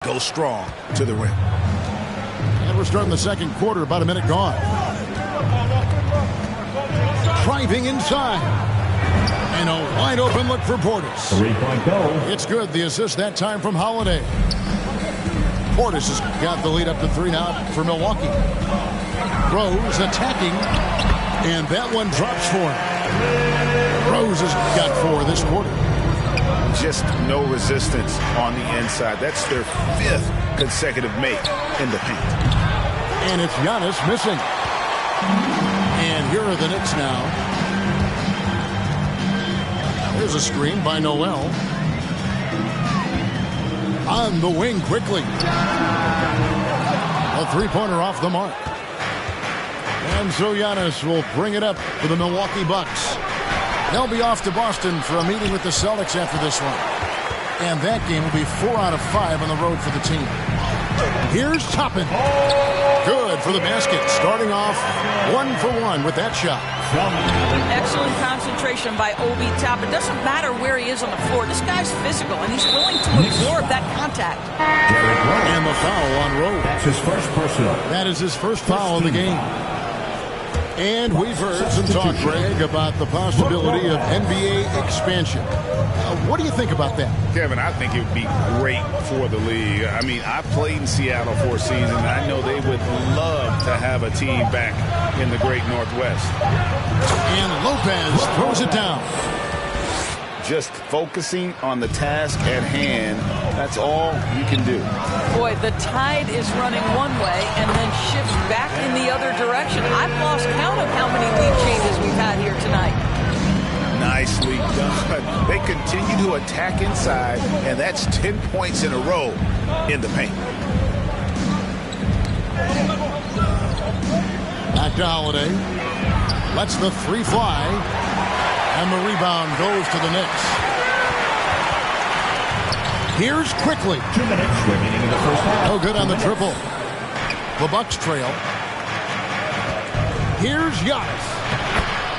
Go strong to the rim. And we're starting the second quarter, about a minute gone. Driving inside. And a wide open look for Portis. Three-point goal. It's good. The assist that time from Holiday. Portis has got the lead up to 3 now for Milwaukee. Rose attacking. And that one drops for him. Rose has got 4 this quarter. Just no resistance on the inside. That's their 5th consecutive make in the paint. And it's Giannis missing. And here are the Knicks now. There's a screen by Noel. On the wing quickly. A three-pointer off the mark. And so Giannis will bring it up for the Milwaukee Bucks. They'll be off to Boston for a meeting with the Celtics after this one. And that game will be 4 out of 5 on the road for the team. Here's Toppin. Good for the basket. Starting off 1 for 1 with that shot. Excellent concentration by Obi Toppin. Doesn't matter where he is on the floor. This guy's physical, and he's willing to absorb that contact. And the foul on Rose. That's his first personal. That is his first foul of the game. And we've heard some talk, Greg, about the possibility of NBA expansion. What do you think about that? Kevin, I think it would be great for the league. I mean, I played in Seattle for a season. I know they would love to have a team back in the great Northwest. And Lopez throws it down. Just focusing on the task at hand, that's all you can do. Boy, the tide is running one way and then shifts back in the other direction. I've lost count of how many lead changes we've had here tonight. Nicely done. They continue to attack inside, and that's 10 points in a row in the paint. Back to Holiday. Lets the 3 fly. And the rebound goes to the Knicks. Here's quickly. 2 minutes remaining in the first half. No good on the triple. The Bucks trail. Here's Giannis.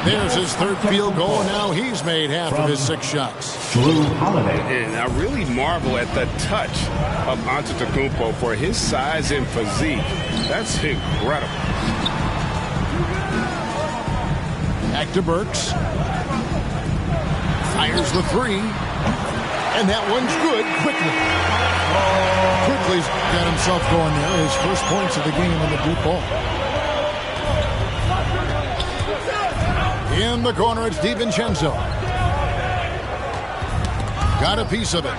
There's his 3rd field goal, and now he's made half of his 6 shots. Drew Holiday. And I really marvel at the touch of Antetokounmpo for his size and physique. That's incredible. Back to Burks. Fires the 3. And that one's good quickly. Quickly's got himself going there. His first points of the game in the deep ball. In the corner, it's DiVincenzo. Got a piece of it.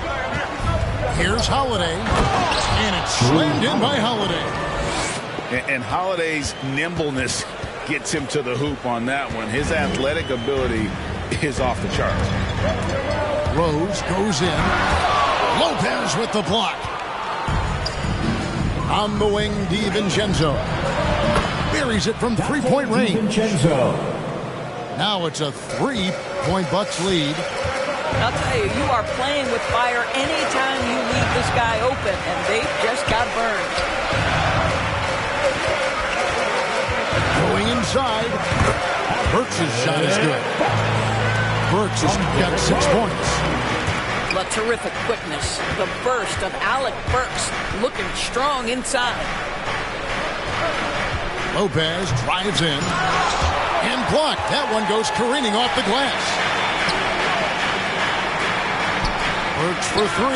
Here's Holiday. And it's slammed in by Holiday. And Holiday's nimbleness gets him to the hoop on that one. His athletic ability is off the charts. Rose goes in. Lopez with the block. On the wing, DiVincenzo. Buries it from 3-point range. DiVincenzo. Now it's a 3-point Bucks lead. I'll tell you, you are playing with fire anytime you leave this guy open, and they just got burned. Going inside. Burks' shot is good. Burks has got 6 points. But terrific quickness. The burst of Alec Burks looking strong inside. Lopez drives in. And blocked. That one goes careening off the glass. Burks for 3.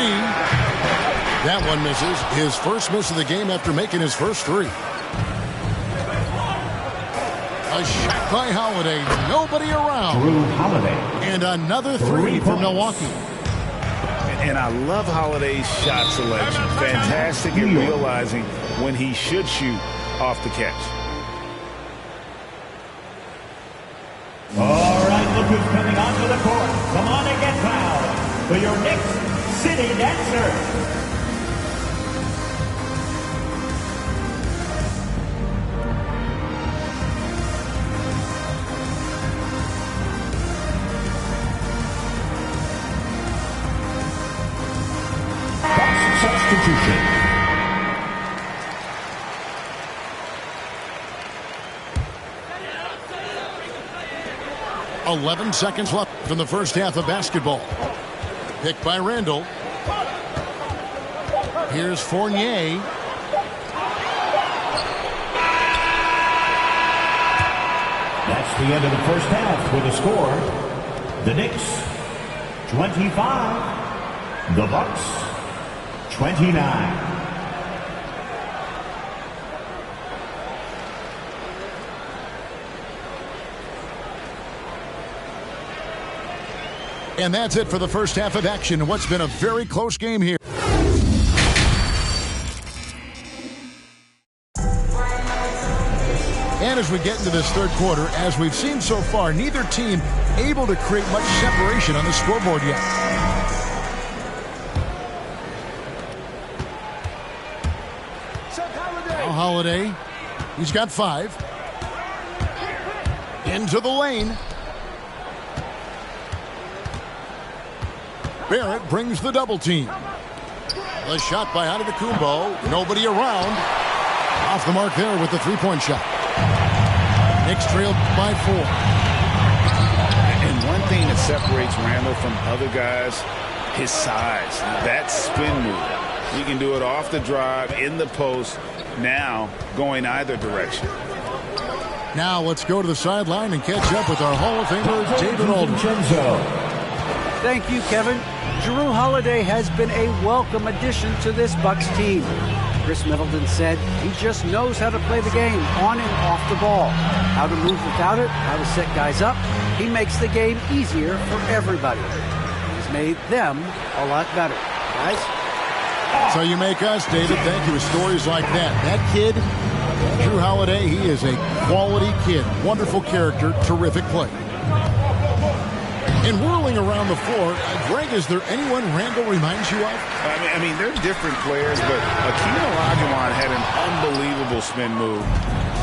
That one misses. His first miss of the game after making his first 3. A shot by Holiday. Nobody around. Drew Holiday. And another 3 for Milwaukee. And I love Holiday's shot selection. Fantastic at realizing when he should shoot off the catch. All right, look who's coming onto the court. Come on and get fouled for your Knicks City Dancer. Substitution. "11 seconds left in the first half of basketball. Picked by Randall. Here's Fournier. That's the end of the first half with a score. The Knicks 25, the Bucks 29. And that's it for the first half of action in what's been a very close game here. And as we get into this third quarter, as we've seen so far, neither team able to create much separation on the scoreboard yet. Now Holiday, he's got 5. Into the lane. Barrett brings the double team. The shot by Antetokounmpo. Nobody around. Off the mark there with the three-point shot. Knicks trailed by 4. And one thing that separates Randall from other guys, his size. That spin move. He can do it off the drive, in the post, now going either direction. Now let's go to the sideline and catch up with our Hall of Famer, David Aldridge. Thank you, Kevin. Jrue Holiday has been a welcome addition to this Bucks team. Chris Middleton said he just knows how to play the game on and off the ball, how to move without it, how to set guys up. He makes the game easier for everybody. He's made them a lot better. Guys? So you make us, David. Thank you with stories like that. That kid, Jrue Holiday, he is a quality kid. Wonderful character, terrific play. And whirling around the floor, Greg, is there anyone Randall reminds you of? I mean, they're different players, but Akeem Olajuwon had an unbelievable spin move.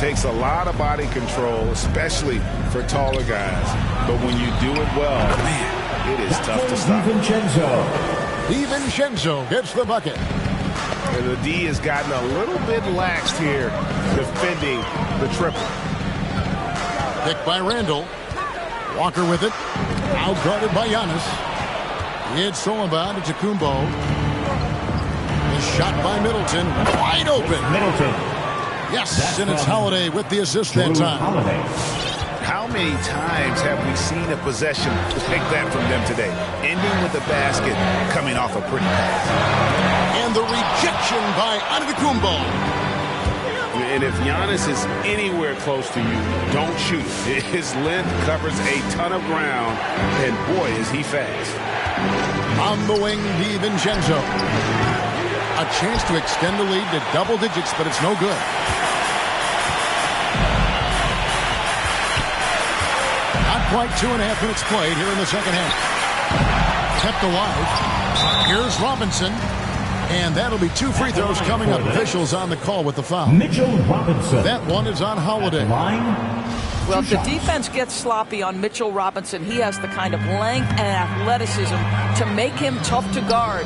Takes a lot of body control, especially for taller guys. But when you do it well, man, it is tough to stop. DiVincenzo gets the bucket. And the D has gotten a little bit laxed here defending the triple. Picked by Randall. Walker with it. Out-guarded by Giannis. It's stolen by Antetokounmpo. The shot by Middleton. Wide open. Middleton. Yes, and it's Holiday with the assist that time. How many times have we seen a possession like that from them today? Ending with a basket, coming off a pretty pass. And the rejection by Antetokounmpo. And if Giannis is anywhere close to you, don't shoot. His length covers a ton of ground, and boy, is he fast. On the wing, DiVincenzo. A chance to extend the lead to double digits, but it's no good. Not quite 2.5 minutes played here in the second half. Kept alive. Here's Robinson. And that'll be 2 free throws coming up. Officials on the call with the foul. Mitchell Robinson. That one is on Holiday. Well, if the defense gets sloppy on Mitchell Robinson, he has the kind of length and athleticism to make him tough to guard.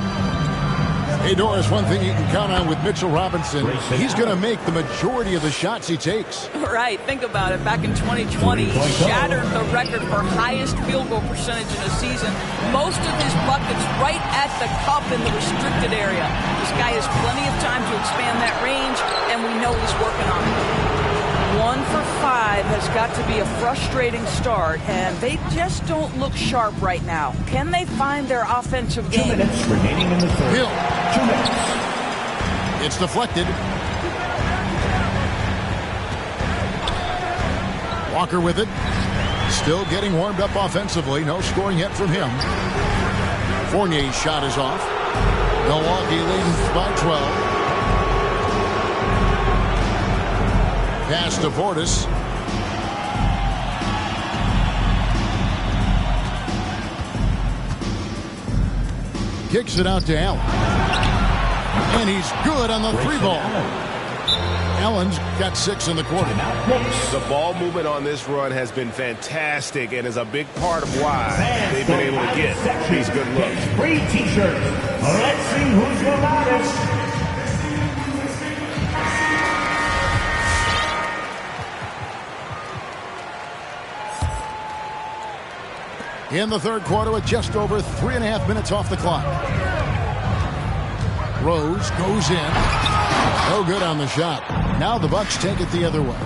Hey, Doris, one thing you can count on with Mitchell Robinson, he's going to make the majority of the shots he takes. Right. Think about it. Back in 2020, he shattered the record for highest field goal percentage in a season. Most of his buckets right at the cup in the restricted area. This guy has plenty of time to expand that range, and we know he's working on it. 1 for 5 has got to be a frustrating start, and they just don't look sharp right now. Can they find their offensive game? 2 minutes remaining in the third. Hill. 2 minutes. It's deflected. Walker with it. Still getting warmed up offensively. No scoring yet from him. Fournier's shot is off. Milwaukee leads by 12. Pass to Portis. Kicks it out to Allen. And he's good on the 3-ball. Allen's got 6 in the quarter. The ball movement on this run has been fantastic and is a big part of why they've been able to get these good looks. Free t-shirts. Let's see who's the loudest. In the third quarter with just over 3.5 minutes off the clock. Throws, goes in. No good on the shot. Now the Bucks take it the other way.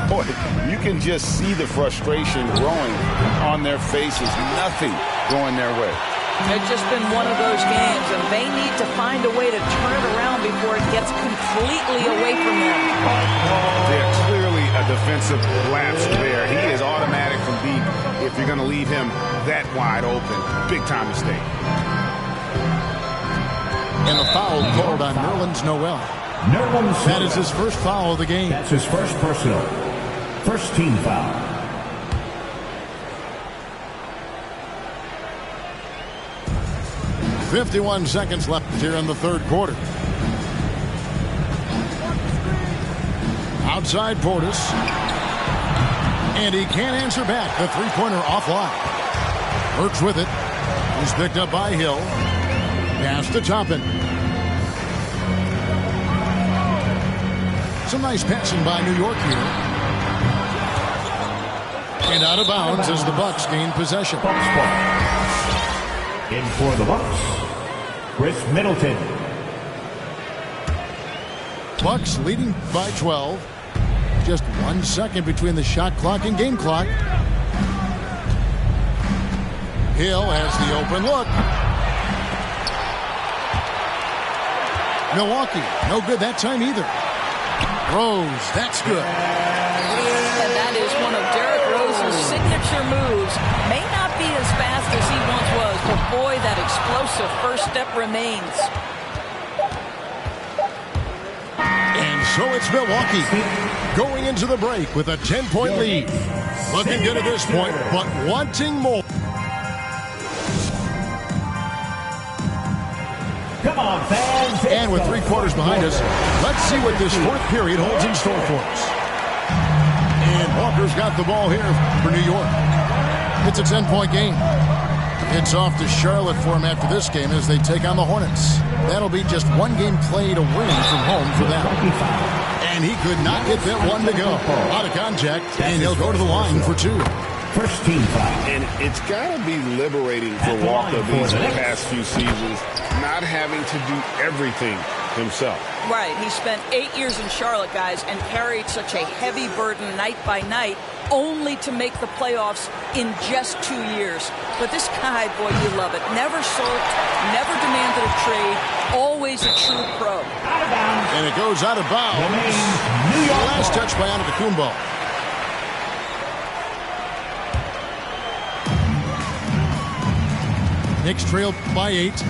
Boy, you can just see the frustration growing on their faces. Nothing going their way. It's just been one of those games, and they need to find a way to turn it around before it gets completely away from them. There's clearly a defensive lapse there. He is automatic from deep if you're going to leave him that wide open. Big time mistake. And the foul called on Nerlens Noel. That is his first foul of the game. That's his first personal. First team foul. .51 seconds left here in the third quarter. Outside Portis. And he can't answer back. The three-pointer offline. Works with it. He's picked up by Hill. Pass to Toppin. Some nice passing by New York here. And out of bounds as the Bucks gain possession. In for the Bucks, Chris Middleton. Bucks leading by 12. Just 1 second between the shot clock and game clock. Hill has the open look. Milwaukee, no good that time either. Rose, that's good. And that is one of Derrick Rose's signature moves. May not be as fast as he once was, but boy, that explosive first step remains. And so it's Milwaukee going into the break with a 10-point lead. Looking good at this point, but wanting more. Come on, fans. And with 3 quarters behind us, let's see what this fourth period holds in store for us. And Walker's got the ball here for New York. It's a 10-point game. It's off to Charlotte for him after this game as they take on the Hornets. That'll be just one game played away from home for them. And he could not get that one to go. Out of contact, and he'll go to the line for 2. First team foul. And it's got to be liberating for Walker these past few seasons, not having to do everything himself. Right. He spent 8 years in Charlotte, guys, and carried such a heavy burden night by night, only to make the playoffs in just 2 years. But this guy, boy, you love it. Never sulked, never demanded a trade, always a true pro. And it goes out of bounds. Last touch by Antetokounmpo. Knicks trail by 8.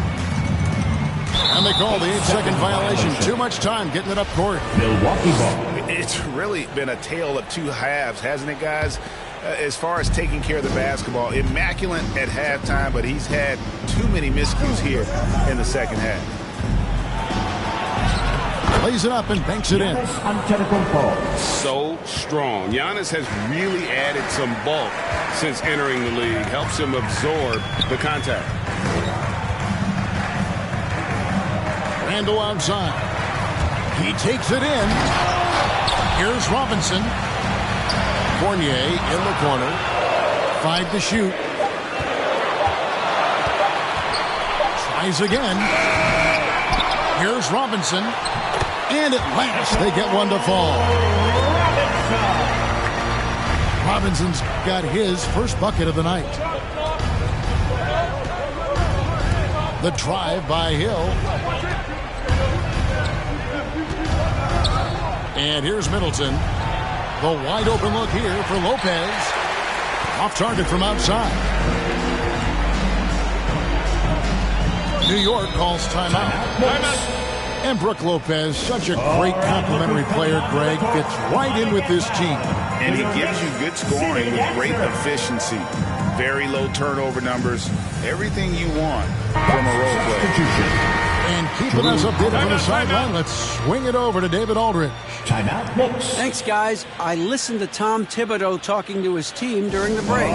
And they call the 8-second violation. Too much time getting it up court. Milwaukee ball. It's really been a tale of two halves, hasn't it, guys? As far as taking care of the basketball, immaculate at halftime, but he's had too many miscues here in the second half. Plays it up and banks it in. So strong. Giannis has really added some bulk since entering the league. Helps him absorb the contact. Randall outside. He takes it in. Here's Robinson. Fournier in the corner. 5 to shoot. Tries again. Here's Robinson. And at last, they get one to fall. Robinson's got his first bucket of the night. The drive by Hill. And here's Middleton. The wide open look here for Lopez. Off target from outside. New York calls timeout. And Brook Lopez, such a great complimentary player, Greg, fits right in with this team. And he gives you good scoring with great efficiency. Very low turnover numbers. Everything you want from a role player. And keeping us updated from the sideline, let's swing it over to David Aldridge. Timeout, Knicks. Thanks, guys. I listened to Tom Thibodeau talking to his team during the break.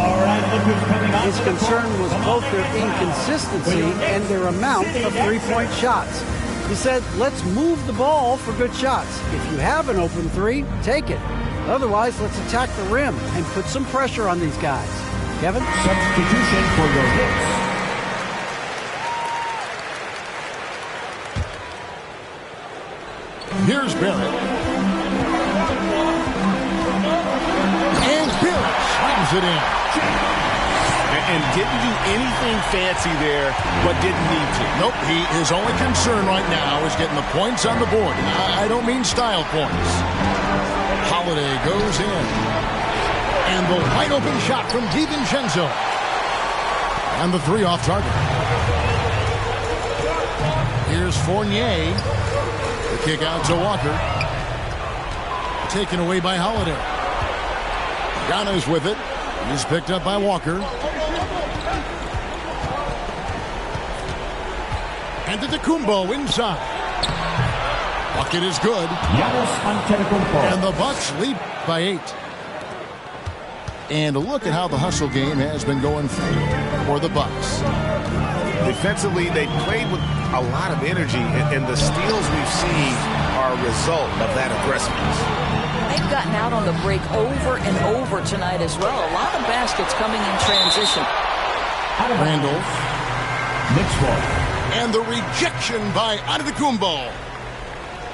His concern was both their inconsistency and their amount of three-point shots. He said, let's move the ball for good shots. If you have an open three, take it. Otherwise, let's attack the rim and put some pressure on these guys. Kevin? Substitution for your Knicks. Here's Barrett. And Barrett slams it in. And didn't do anything fancy there, but didn't need to. Nope, his only concern right now is getting the points on the board. I don't mean style points. Holiday goes in. And the wide open shot from DiVincenzo. And the three off target. Here's Fournier. The kick out to Walker. Taken away by Holiday. Giannis with it. He's picked up by Walker. And to Kumbo inside. Bucket is good. And the Bucks lead by 8. And look at how the hustle game has been going for the Bucks. Defensively, they played with a lot of energy, and the steals we've seen are a result of that aggressiveness. They've gotten out on the break over and over tonight as well. A lot of baskets coming in transition. Randall. Knicks ball. And the rejection by Antetokounmpo.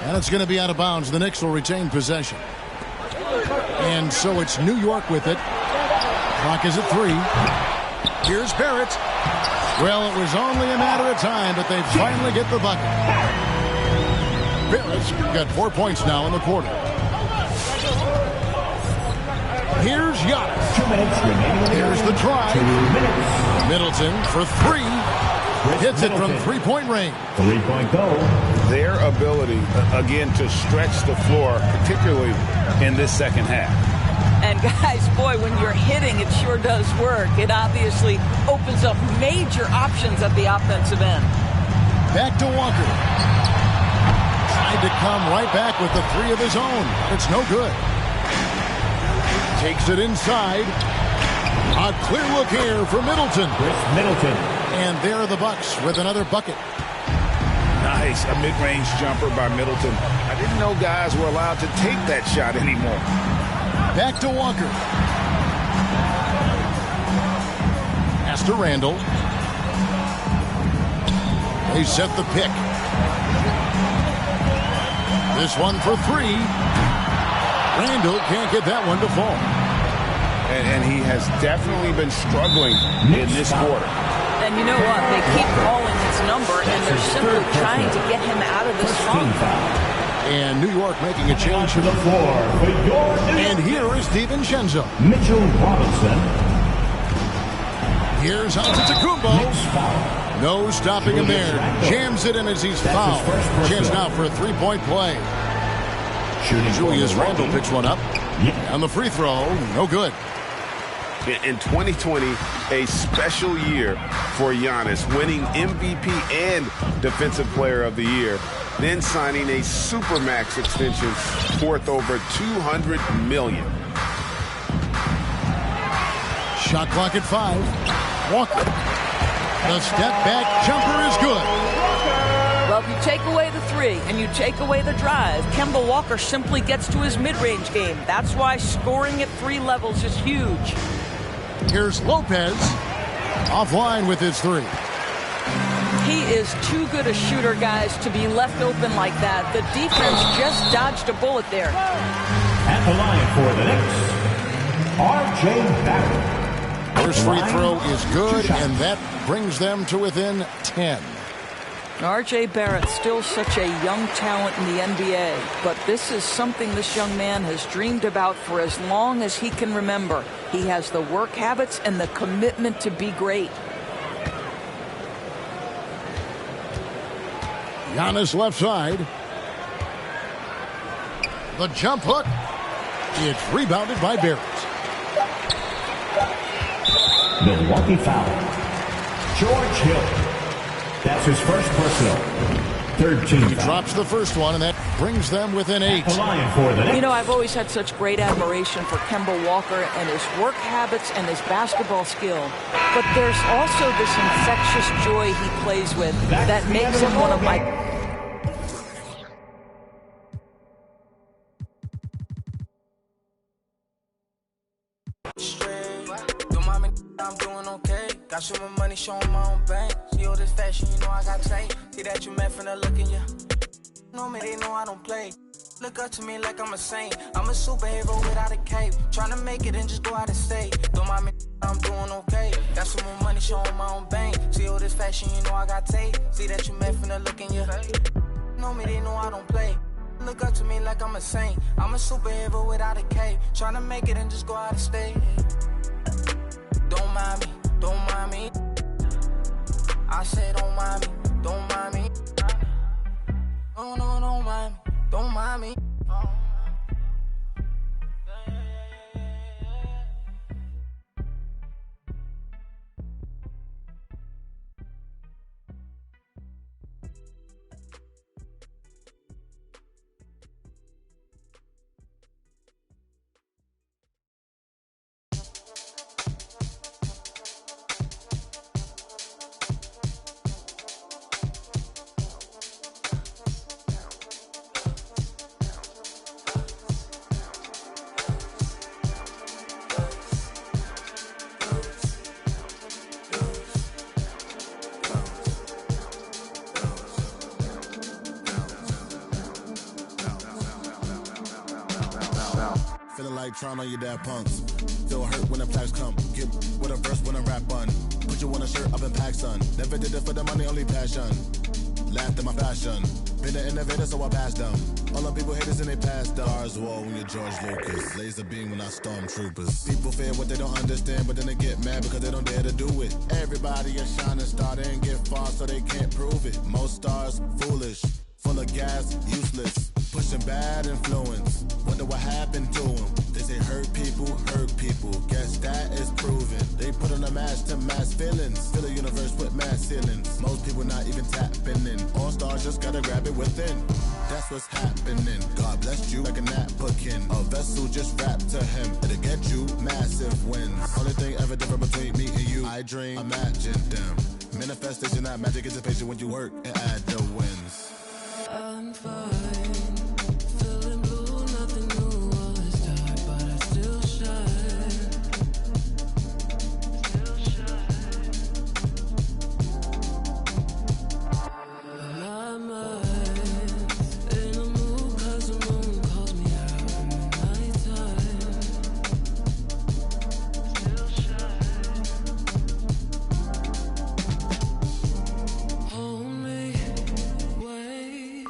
And it's going to be out of bounds. The Knicks will retain possession. And so it's New York with it. Clock is at 3. Here's Barrett. Well, it was only a matter of time, but they finally get the bucket. Barrett's got 4 points now in the quarter. Here's Giannis. 2 minutes remaining. Here's the try. 2 minutes. Middleton for 3. Hits it from three-point range. 3-point goal. Their ability, again, to stretch the floor, particularly in this second half. And guys, boy, when you're hitting, it sure does work. It obviously opens up major options at the offensive end. Back to Walker. Tried to come right back with the 3 of his own. It's no good. Takes it inside. A clear look here for Middleton. Chris Middleton. And there are the Bucks with another bucket. Nice, a mid-range jumper by Middleton. I didn't know guys were allowed to take that shot anymore. Back to Walker. Pass to Randall. They set the pick. This one for 3. Randall can't get that one to fall. And he has definitely been struggling in this quarter. And you know what? They keep calling his number, and they're simply trying to get him out of this funk. And New York making a change to the floor. And here is DiVincenzo. Mitchell Robinson. Here's Antetokounmpo. No stopping him there. Jams it in as he's fouled. Chance now for a 3-point play. Julius Randle picks one up. And the free throw, no good. In 2020, a special year for Giannis, winning MVP and Defensive Player of the Year, then signing a Supermax extension worth over $200 million. Shot clock at 5. Walker. The step back jumper is good. Well, if you take away the 3 and you take away the drive, Kemba Walker simply gets to his mid-range game. That's why scoring at 3 levels is huge. Here's Lopez. Offline with his 3. He is too good a shooter, guys, to be left open like that. The defense just dodged a bullet there. At the line for the Knicks, R.J. Barrett. First free throw is good, and that brings them to within 10. R.J. Barrett, still such a young talent in the NBA, but this is something this young man has dreamed about for as long as he can remember. He has the work habits and the commitment to be great. Giannis left side. The jump hook. It's rebounded by Barrett. Milwaukee foul. George Hill. That's his first personal. 13. He drops the first one, and that brings them within 8. You know, I've always had such great admiration for Kemba Walker and his work habits and his basketball skill. But there's also this infectious joy he plays with that makes him one of my... I'm doing okay. Got some money, showing my own bank. See all this fashion, you know I got tape. See that you met from the look in you. know me, they know I don't play. Look up to me like I'm a saint. I'm a superhero without a cape. Tryna make it and just go out of state. Don't mind me, I'm doing okay. Got some more money, showing my own bank. See all this fashion, you know I got tape. See that you met from the look in your face. Know me, they know I don't play. Look up to me like I'm a saint. I'm a superhero without a cape. Tryna make it and just go out of state. Don't mind me, don't mind me. I said don't mind me, don't mind me. No, no, don't mind me, don't mind me. Feeling like trying on your dad punks. Feel hurt when the flags come. Get with a verse when I rap bun. Put you on a shirt up in pack, son. Never did it for the money, only passion. Laughed at my fashion. Been an innovator, so I passed them. All the people haters and they passed them. Stars wall when you're George Lucas. Laser beam when I stormtroopers. People fear what they don't understand, but then they get mad because they don't dare to do it. Everybody a shining star, they ain't get far, so they can't prove it. Most stars, foolish. Full of gas, useless. Pushing bad influence. Wonder what happened to them. They say hurt people. Guess that is proven. They put on a mask to mask feelings. Fill a universe with mass ceilings. Most people not even tapping in. All stars just gotta grab it within. That's what's happening. God blessed you like a napkin. A vessel just wrapped to him. It'll get you massive wins. Only thing ever different between me and you. I dream, imagine them. Manifestation, not magic, it's a patient when you work and add the wins. I'm fine, feeling blue, nothing new, all is dark, but I still shine. My mind's in a mood 'cause the moon calls me out in the nighttime. Still shine. Hold me, wait.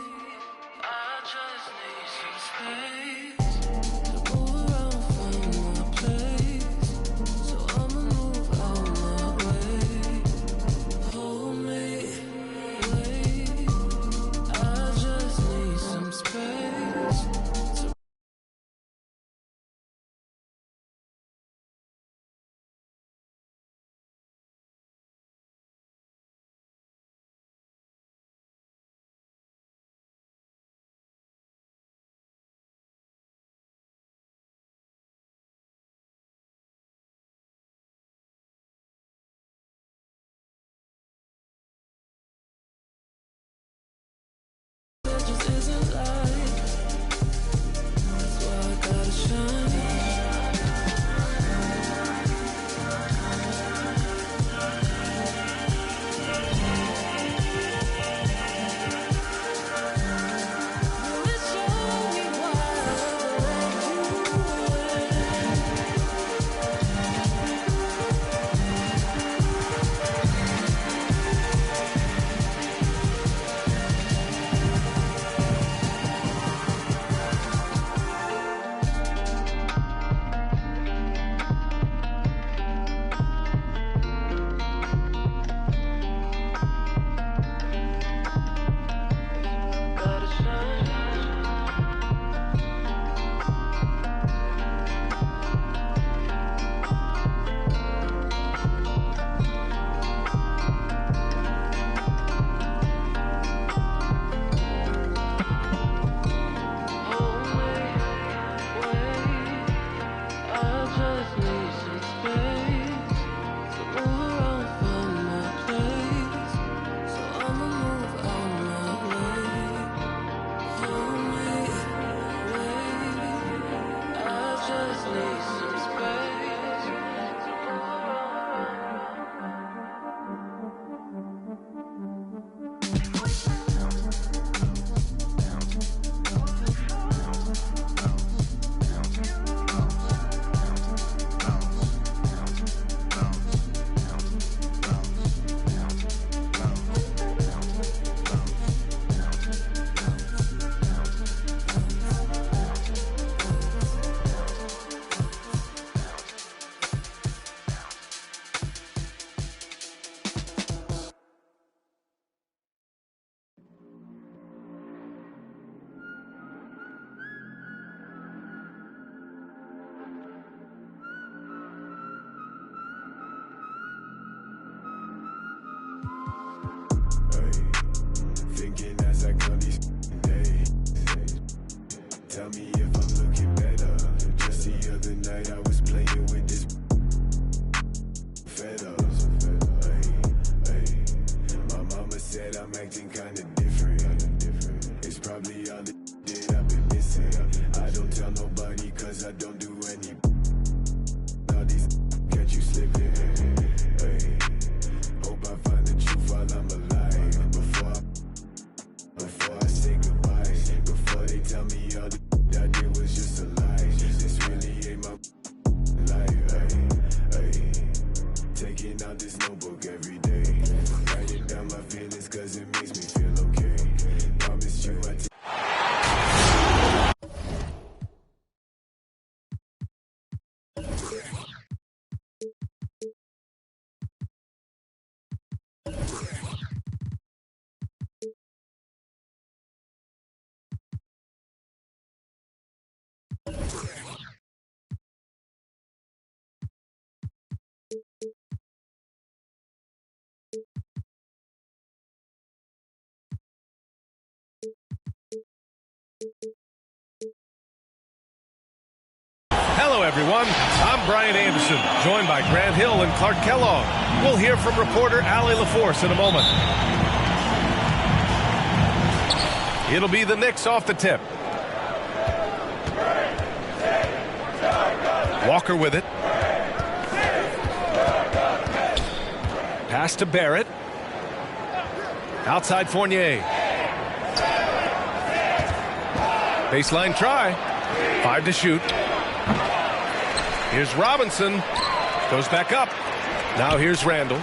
Did I've been missing. I don't tell nobody cause I don't do any. All these catch you slipping. Hey. Hope I find the truth while I'm alive. Before I say goodbye. Before they tell me all the I did was just a lie. This really ain't my life. Hey. Taking out this notebook every day. Writing down my feelings cause it makes me feel okay. Promise you I Hello, everyone. I'm Brian Anderson, joined by Grant Hill and Clark Kellogg. We'll hear from reporter Allie LaForce in a moment. It'll be the Knicks off the tip. Walker with it. Pass to Barrett. Outside Fournier. Baseline try. 5 to shoot. Here's Robinson. Goes back up. Now here's Randall.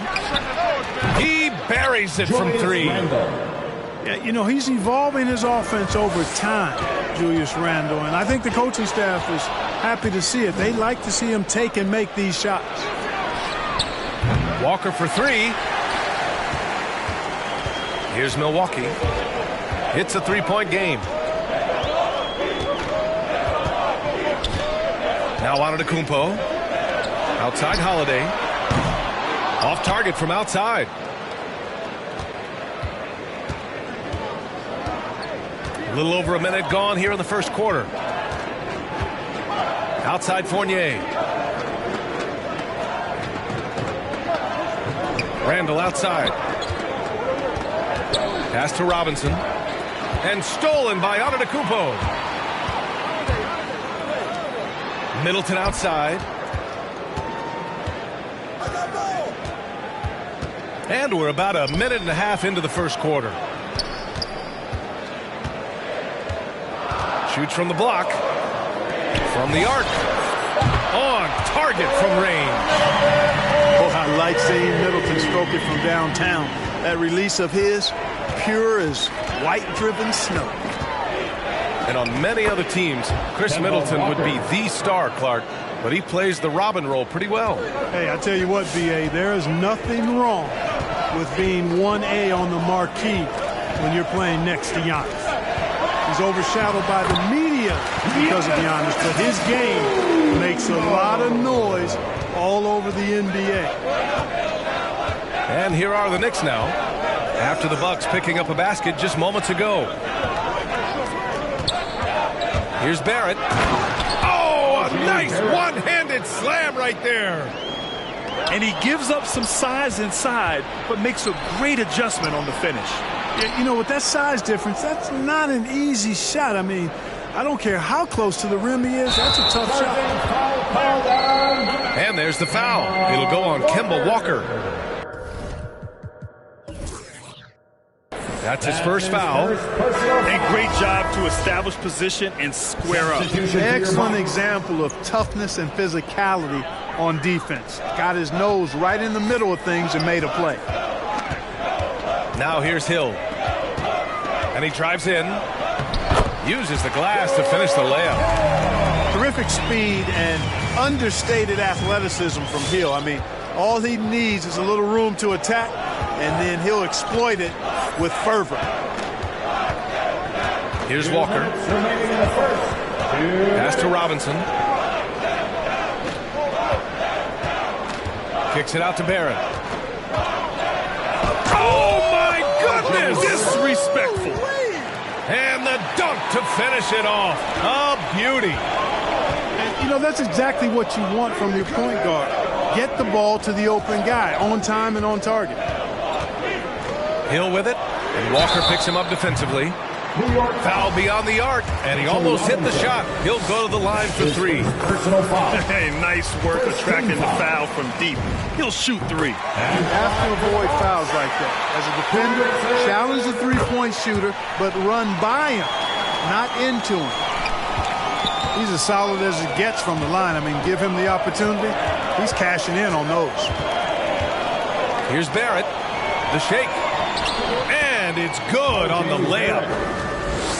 He buries it from 3. Yeah, you know, he's evolving his offense over time, Julius Randle, and I think the coaching staff is happy to see it. They like to see him take and make these shots. Walker for 3. Here's Milwaukee. It's a 3-point game. Now Antetokounmpo. Outside Holiday. Off target from outside. A little over a minute gone here in the first quarter. Outside Fournier. Randall outside. Pass to Robinson. And stolen by Antetokounmpo. Middleton outside. And we're about a minute and a half into the first quarter. Shoots from the block. From the arc. On target from range. Oh, I like seeing Middleton stroke it from downtown. That release of his, pure as white-driven snow. And on many other teams, Chris Middleton would be the star, Clark, but he plays the Robin role pretty well. Hey, I tell you what, B.A., there is nothing wrong with being 1A on the marquee when you're playing next to Giannis. He's overshadowed by the media because of Giannis, but his game makes a lot of noise all over the NBA. And here are the Knicks now, after the Bucks picking up a basket just moments ago. Here's Barrett. Oh, a nice one-handed slam right there. And he gives up some size inside, but makes a great adjustment on the finish. You know, with that size difference, that's not an easy shot. I mean, I don't care how close to the rim he is. That's a tough shot. And there's the foul. It'll go on Kemba Walker. That's his first foul. A great job to establish position and square up. Excellent example of toughness and physicality on defense. Got his nose right in the middle of things and made a play. Now here's Hill. And he drives in. Uses the glass to finish the layup. Terrific speed and understated athleticism from Hill. I mean, all he needs is a little room to attack, and then he'll exploit it with fervor. Here's Walker. Pass to Robinson. Kicks it out to Barrett. Oh, my goodness! Disrespectful. And the dunk to finish it off. A beauty. And, you know, that's exactly what you want from your point guard. Get the ball to the open guy on time and on target. Hill with it, and Walker picks him up defensively. Foul beyond the arc, and he almost hit the shot. He'll go to the line for 3. Personal foul. Hey, nice work attracting the foul from deep. He'll shoot 3. You have to avoid fouls like that. As a defender, challenge the three-point shooter, but run by him, not into him. He's as solid as it gets from the line. I mean, give him the opportunity. He's cashing in on those. Here's Barrett. The shake. And it's good on the layup.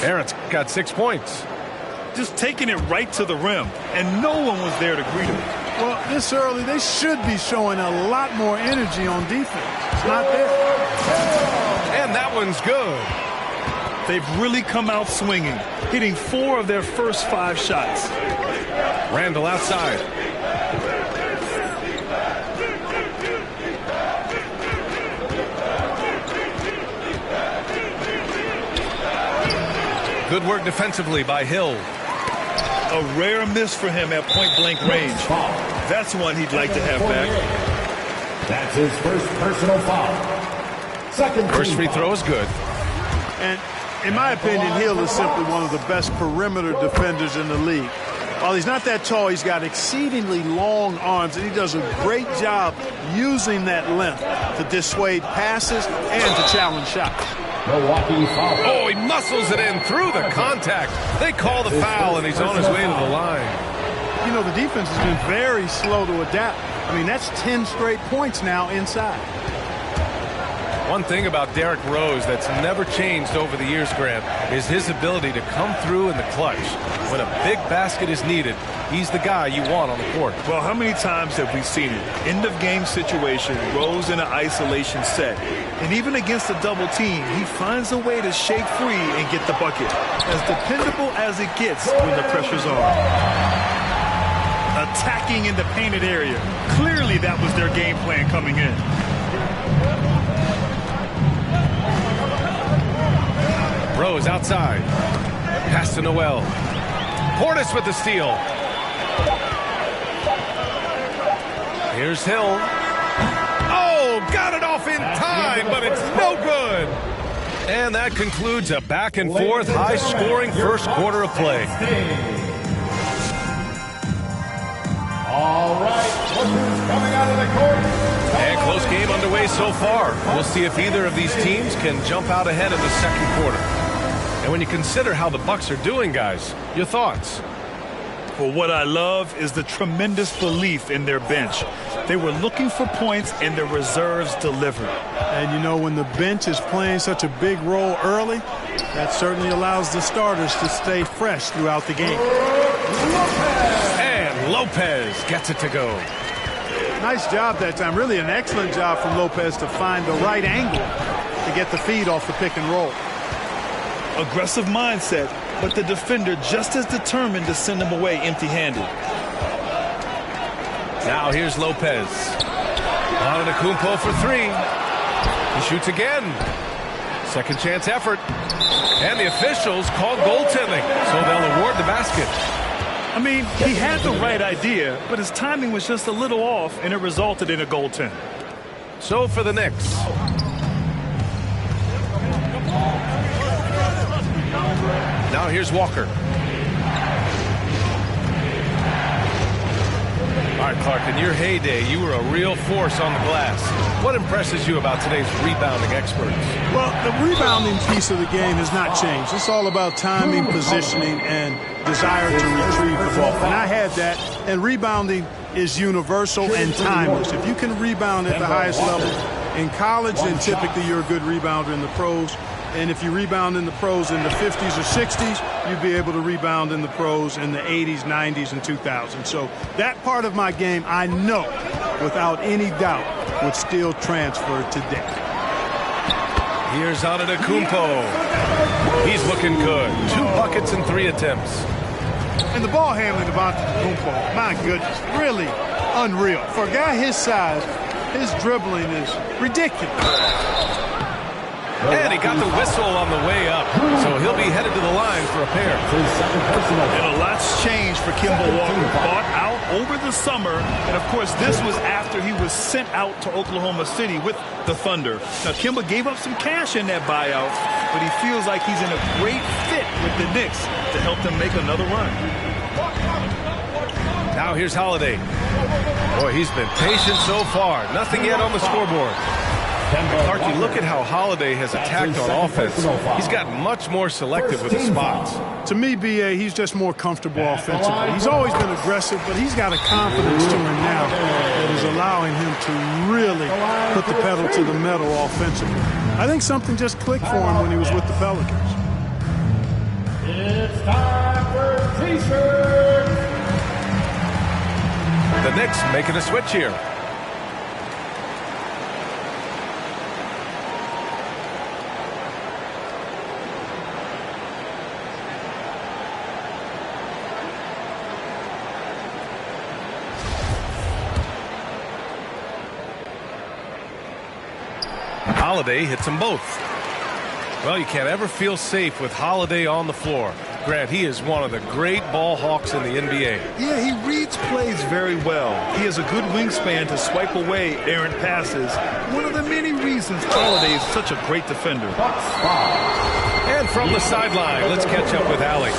Barrett's got 6 points. Just taking it right to the rim, and no one was there to greet him. Well, this early, they should be showing a lot more energy on defense. It's not there. And that one's good. They've really come out swinging, hitting 4 of their first 5 shots. Randall outside. Good work defensively by Hill. A rare miss for him at point-blank range. That's one he'd like to have back. That's his first personal foul. First free throw is good. And in my opinion, Hill is simply one of the best perimeter defenders in the league. While he's not that tall, he's got exceedingly long arms, and he does a great job using that length to dissuade passes and to challenge shots. Oh, he muscles it in through the contact. They call the foul, and he's on his way to the line. You know, the defense has been very slow to adapt. I mean, that's 10 straight points now inside. One thing about Derrick Rose that's never changed over the years, Grant, is his ability to come through in the clutch. When a big basket is needed, he's the guy you want on the court. Well, how many times have we seen it? End-of-game situation, Rose in an isolation set. And even against a double team, he finds a way to shake free and get the bucket. As dependable as it gets when the pressure's on. Attacking in the painted area. Clearly that was their game plan coming in. Rose outside. Pass to Noel. Portis with the steal. Here's Hill. Oh, got it off in time, but it's no good. And that concludes a back-and-forth, high-scoring first quarter of play. All right, coming out of the court. And close game underway so far. We'll see if either of these teams can jump out ahead in the second quarter. And when you consider how the Bucks are doing, guys, your thoughts? Well, what I love is the tremendous belief in their bench. They were looking for points, and their reserves delivered. And, you know, when the bench is playing such a big role early, that certainly allows the starters to stay fresh throughout the game. And Lopez gets it to go. Nice job that time. Really an excellent job from Lopez to find the right angle to get the feed off the pick and roll. Aggressive mindset, but the defender just as determined to send him away empty-handed. Now here's Lopez. Antetokounmpo for 3. He shoots again. Second chance effort. And the officials call goaltending, so they'll award the basket. I mean, he had the right idea, but his timing was just a little off, and it resulted in a goaltend. So for the Knicks. Now here's Walker. All right, Clark, in your heyday, you were a real force on the glass. What impresses you about today's rebounding experts? Well, the rebounding piece of the game has not changed. It's all about timing, positioning, and desire to retrieve the ball. And I had that, and rebounding is universal and timeless. If you can rebound at the highest level in college, then typically you're a good rebounder in the pros. And if you rebound in the pros in the 50s or 60s, you'd be able to rebound in the pros in the 80s, 90s, and 2000s. So that part of my game, I know, without any doubt, would still transfer today. Here's Antetokounmpo. He's looking good. 2 buckets and 3 attempts. And the ball handling of Antetokounmpo, my goodness, really unreal. For a guy his size, his dribbling is ridiculous. And he got the whistle on the way up, so he'll be headed to the line for a pair. And a lot's changed for Kemba Walker. Bought out over the summer. And, of course, this was after he was sent out to Oklahoma City with the Thunder. Now, Kemba gave up some cash in that buyout, but he feels like he's in a great fit with the Knicks to help them make another run. Now here's Holiday. Boy, he's been patient so far. Nothing yet on the scoreboard. Clarky, look at how Holiday has attacked on offense. He's gotten much more selective with the spots. To me, B.A., he's just more comfortable offensively. He's always been aggressive, but he's got a confidence to him now that is allowing him to really put the pedal to the metal offensively. I think something just clicked for him when he was with the Pelicans. It's time for T-shirts. The Knicks making a switch here. Holiday hits them both. Well, you can't ever feel safe with Holiday on the floor. Grant, he is one of the great ball hawks in the NBA. Yeah, he reads plays very well. He has a good wingspan to swipe away errant passes. One of the many reasons Holiday is such a great defender. And from the sideline, let's catch up with Allie.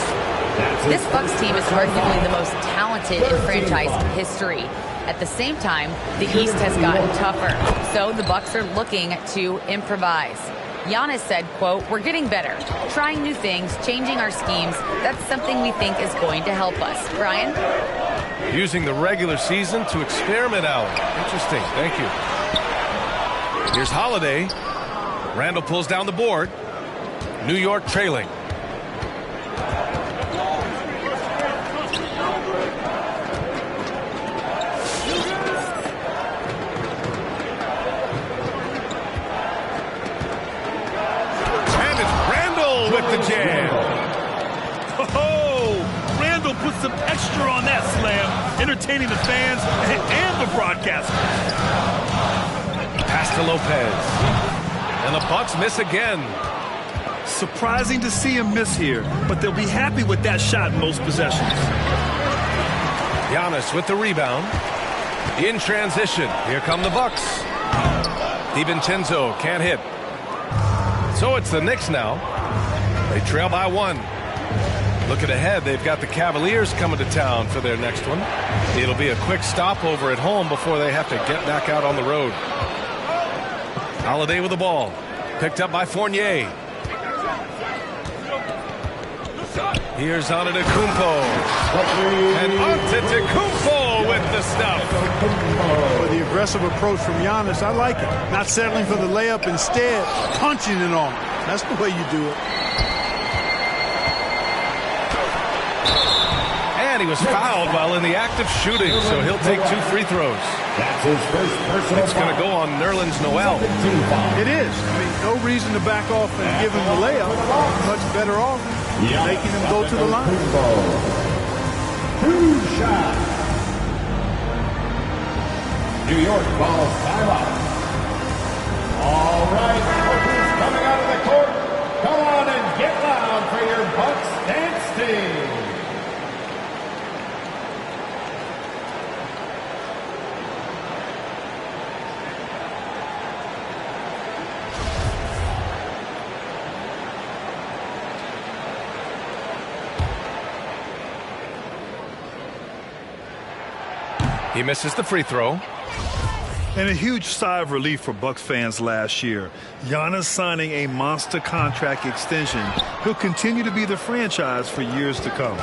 This Bucks team is arguably the most talented in franchise history. At the same time, the East has gotten tougher, so the Bucks are looking to improvise. Giannis said, quote, "We're getting better, trying new things, changing our schemes. That's something we think is going to help us." Brian? Using the regular season to experiment out. Interesting. Thank you. Here's Holiday. Randall pulls down the board. New York trailing. With the jam. Oh, Randall put some extra on that slam, entertaining the fans and the broadcast. Pass to Lopez. And the Bucks miss again. Surprising to see him miss here, but they'll be happy with that shot in most possessions. Giannis with the rebound. In transition. Here come the Bucks. DiVincenzo can't hit. So it's the Knicks now. They trail by one. Looking ahead, they've got the Cavaliers coming to town for their next one. It'll be a quick stopover at home before they have to get back out on the road. Holiday with the ball. Picked up by Fournier. Here's Antetokounmpo. And Antetokounmpo with the stuff. For the aggressive approach from Giannis, I like it. Not settling for the layup, instead punching it on. That's the way you do it. And he was fouled while in the act of shooting, so he'll take 2 free throws. That's his first personal It's going to go on Nerlens Noel. It is. I mean, no reason to back off and give him the layup. Much better off making him go to the line. 2 shots. New York balls timeout. All right, who's coming out of the court? Come on and get loud for your Bucks dance team. He misses the free throw. And a huge sigh of relief for Bucks fans last year. Giannis signing a monster contract extension. He'll continue to be the franchise for years to come.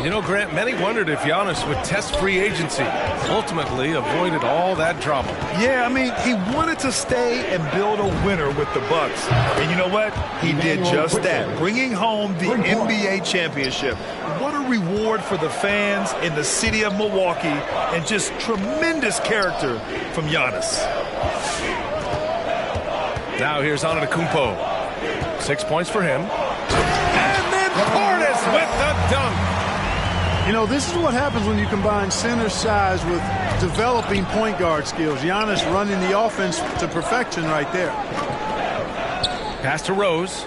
You know, Grant, many wondered if Giannis would test free agency. Ultimately avoided all that drama. Yeah, I mean, he wanted to stay and build a winner with the Bucks. And you know what? He did just that, bringing home the NBA championship. What a reward for the fans in the city of Milwaukee, and just tremendous character from Giannis. Now here's Antetokounmpo. 6 points for him. And then Portis with the dunk. You know, this is what happens when you combine center size with developing point guard skills. Giannis running the offense to perfection right there. Pass to Rose.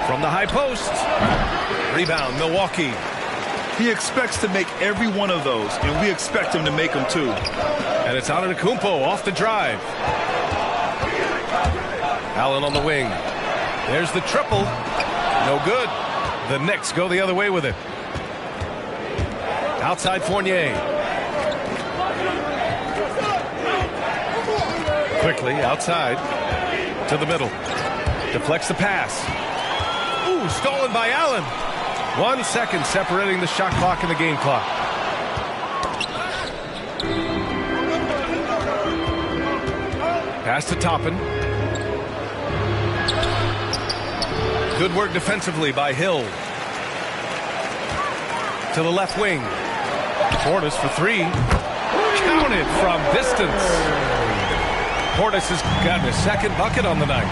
From the high post. Rebound, Milwaukee. He expects to make every one of those, and we expect him to make them too. And it's Antetokounmpo off the drive. Allen on the wing. There's the triple. No good. The Knicks go the other way with it. Outside Fournier. Quickly outside to the middle. Deflects the pass. Ooh, stolen by Allen. 1 second separating the shot clock and the game clock. Pass to Toppin. Good work defensively by Hill. To the left wing. Portis for three. Counted from distance. Portis has gotten his second bucket on the night.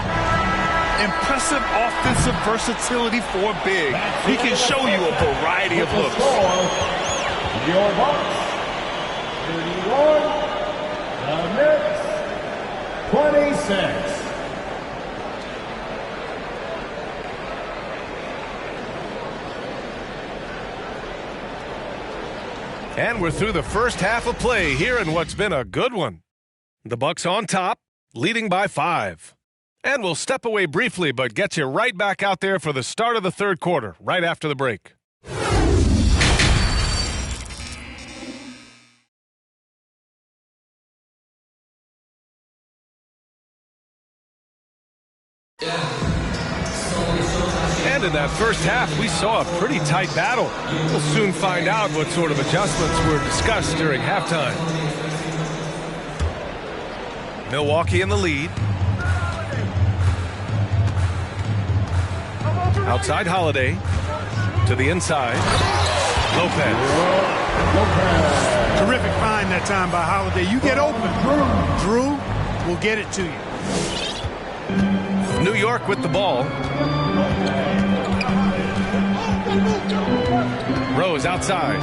Impressive offensive versatility for a big. He can show you a variety of looks. Your Bucks, 31. The Knicks, 26. And we're through the first half of play here in what's been a good one. The Bucks on top, leading by 5. And we'll step away briefly, but get you right back out there for the start of the third quarter, right after the break. And in that first half, we saw a pretty tight battle. We'll soon find out what sort of adjustments were discussed during halftime. Milwaukee in the lead. Outside Holiday. To the inside. Lopez. Terrific find that time by Holiday. You get open. Drew will get it to you. New York with the ball. Rose outside.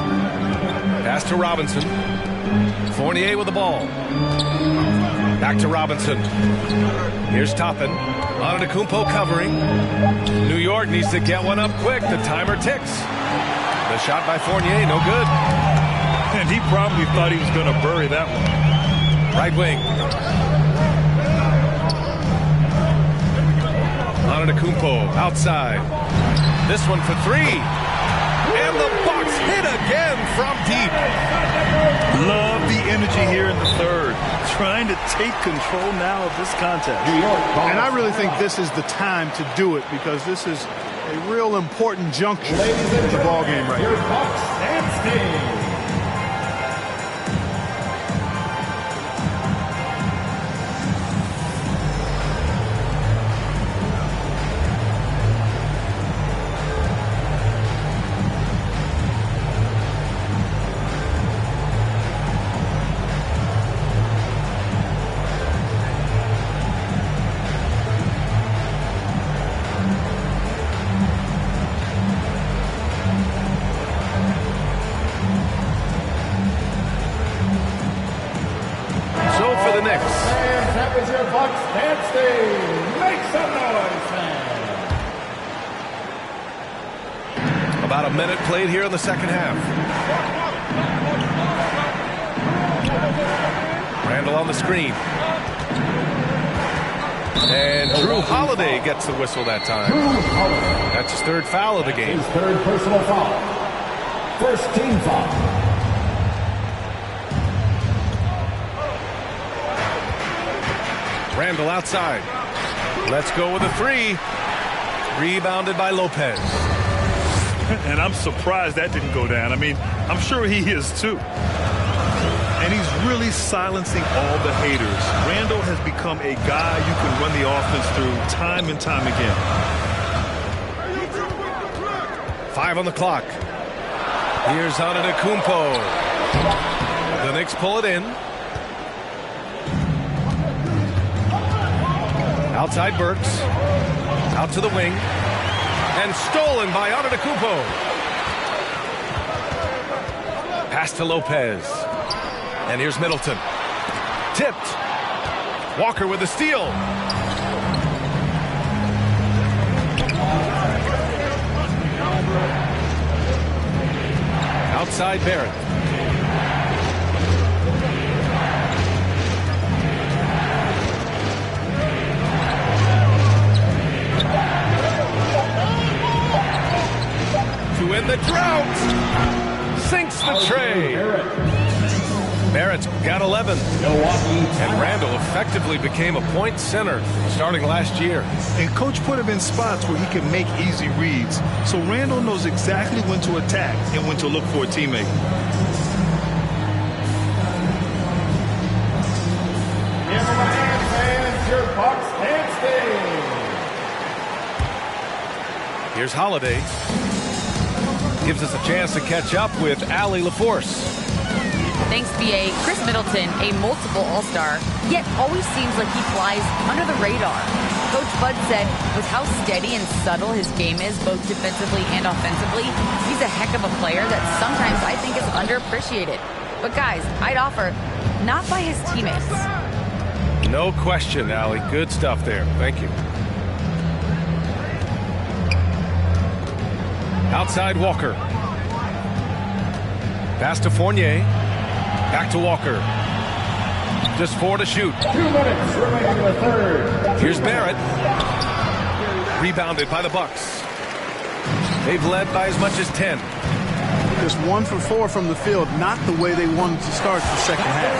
Pass to Robinson. Fournier with the ball. Back to Robinson. Here's Toppin. Antetokounmpo covering. New York needs to get one up quick. The timer ticks. The shot by Fournier, no good. And he probably thought he was going to bury that one. Right wing. Antetokounmpo outside. This one for three. And the Bucks hit again from deep. Love the energy here in the third. Trying to take control now of this contest. And I really think this is the time to do it because this is a real important juncture in the ball game right Your now. Bucks and Steve. About a minute played here in the second half. Randall on the screen. And Drew Holiday gets the whistle that time. That's his third foul of the game. His third personal foul. First team foul. Randall outside. Let's go with a three. Rebounded by Lopez. And I'm surprised that didn't go down. I mean, I'm sure he is too. And he's really silencing all the haters. Randall has become a guy you can run the offense through time and time again. 5 on the clock. Here's Antetokounmpo. The Knicks pull it in. Outside Burks. Out to the wing. And stolen by Antetokounmpo. Pass to Lopez. And here's Middleton. Tipped. Walker with the steal. Outside Barrett. To end the drought. Sinks the tray. Barrett's got 11. And Randall effectively became a point center starting last year. And coach put him in spots where he can make easy reads. So Randall knows exactly when to attack and when to look for a teammate. Give them a hand, fans. Your Bucks can't stay. Here's Holiday. Gives us a chance to catch up with Allie LaForce. Thanks, B.A. Chris Middleton, a multiple All-Star, yet always seems like he flies under the radar. Coach Bud said with how steady and subtle his game is, both defensively and offensively, he's a heck of a player that sometimes I think is underappreciated. But guys, I'd offer, not by his teammates. No question, Allie. Good stuff there. Thank you. Outside Walker. Pass to Fournier. Back to Walker. Just 4 to shoot. 2 minutes remaining in the third. Here's Barrett. Rebounded by the Bucks. They've led by as much as 10. Just 1 for 4 from the field. Not the way they wanted to start the second half.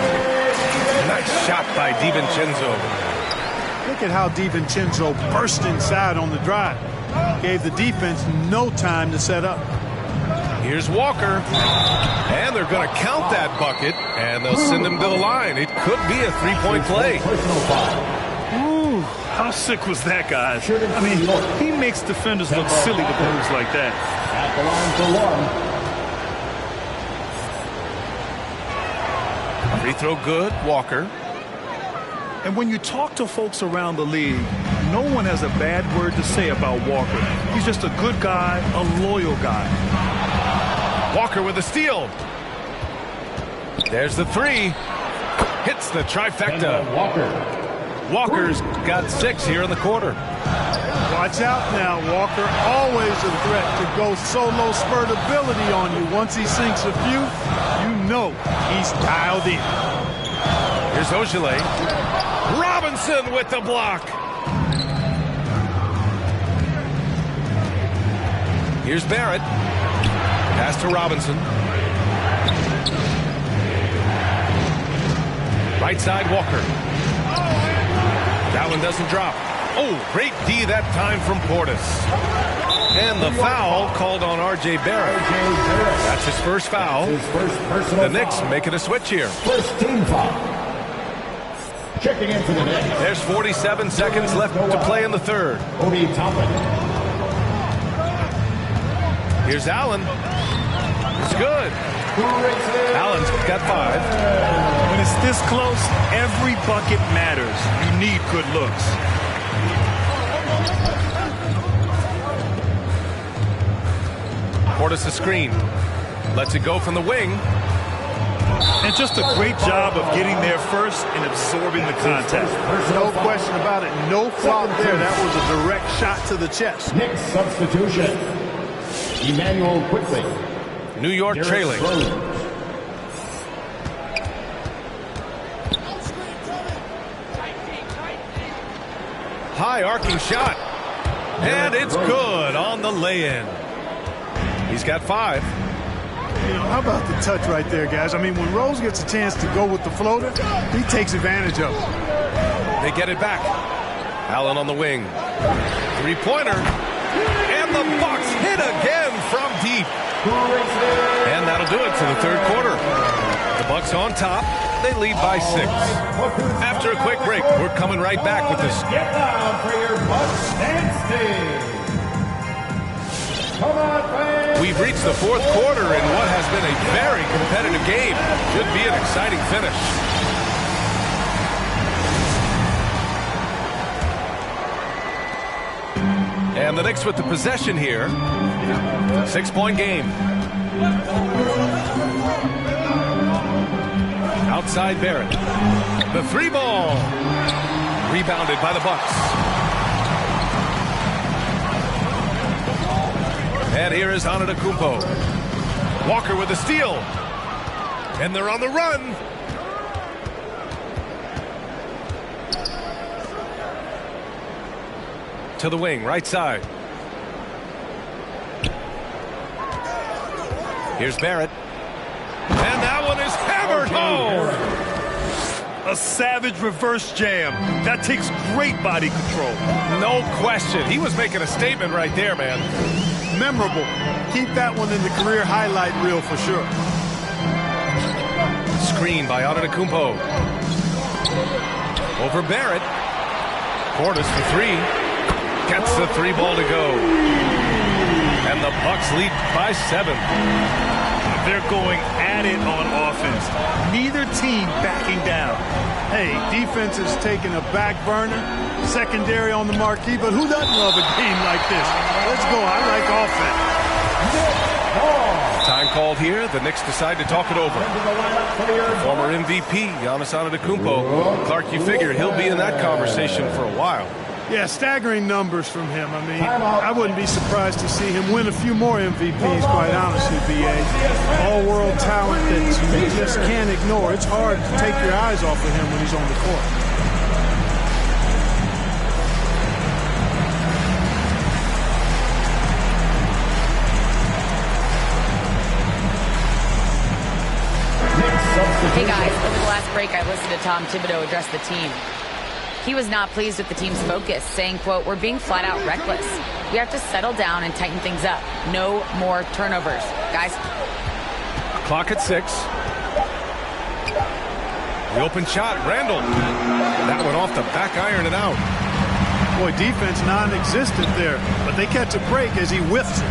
Nice shot by DiVincenzo. Look at how DiVincenzo burst inside on the drive. Gave the defense no time to set up. Here's Walker. And they're going to count that bucket, and they'll send him to the line. It could be a three-point play. Ooh, how sick was that, guys? I mean, he makes defenders look silly with moves like that. At the line for one. Free throw good, Walker. And when you talk to folks around the league, no one has a bad word to say about Walker. He's just a good guy, a loyal guy. Walker with a steal. There's the 3. Hits the trifecta. Walker's got 6 here in the quarter. Watch out now, Walker. Always a threat to go solo spurtability on you. Once he sinks a few, you know he's dialed in. Here's Ogilvy. Robinson with the block. Here's Barrett. Pass to Robinson. Right side, Walker. That one doesn't drop. Oh, great D that time from Portis. And the foul called on R.J. Barrett. That's his first foul. The Knicks making a switch here. First team foul. Checking into the net. There's 47 seconds left to play in the third. Obi Toppin. Here's Allen. It's good. Allen's got 5. When it's this close, every bucket matters. You need good looks. Portis the screen. Lets it go from the wing. And just a great job of getting there first and absorbing the contact. No question about it. No flop there. That was a direct shot to the chest. Next substitution. Emmanuel Quickly. New York trailing. High arcing shot. And it's good on the lay-in. He's got 5. You know, how about the touch right there, guys? I mean, when Rose gets a chance to go with the floater, he takes advantage of it. They get it back. Allen on the wing. 3-pointer. And the Bucks hit again from deep. And that'll do it for the third quarter. The Bucks on top. They lead by 6. After a quick break, we're coming right back with this. Get down for your Bucks dancing. Come on, fans. We've reached the fourth quarter in what has been a very competitive game. Should be an exciting finish. And the Knicks with the possession here. 6-point game. Outside Barrett. The 3-ball. Rebounded by the Bucks. And here is Antetokounmpo. Walker with a steal. And they're on the run. To the wing, right side. Here's Barrett. And that one is hammered home. A savage reverse jam. That takes great body control. No question. He was making a statement right there, man. Memorable. Keep that one in the career highlight reel for sure. Screen by Antetokounmpo. Over Barrett. Portis for three. Gets the three ball to go. And the Bucks lead by 7. They're going at it on offense. Neither team backing down. Hey, defense is taking a back burner, secondary on the marquee, but who doesn't love a game like this? Let's go. I like offense. Time called here. The Knicks decide to talk it over. Former MVP, Giannis Antetokounmpo. Clark, you figure he'll be in that conversation for a while. Yeah, staggering numbers from him. I mean, I wouldn't be surprised to see him win a few more MVPs, quite honestly, B.A. All-world talent that you just can't ignore. It's hard to take your eyes off of him when he's on the court. Hey guys, over the last break I listened to Tom Thibodeau address the team. He was not pleased with the team's focus, saying, quote, "We're being flat out reckless. We have to settle down and tighten things up. No more turnovers." Guys. Clock at 6. The open shot, Randall. That went off the back iron and out. Boy, defense non-existent there, but they catch a break as he whiffs it.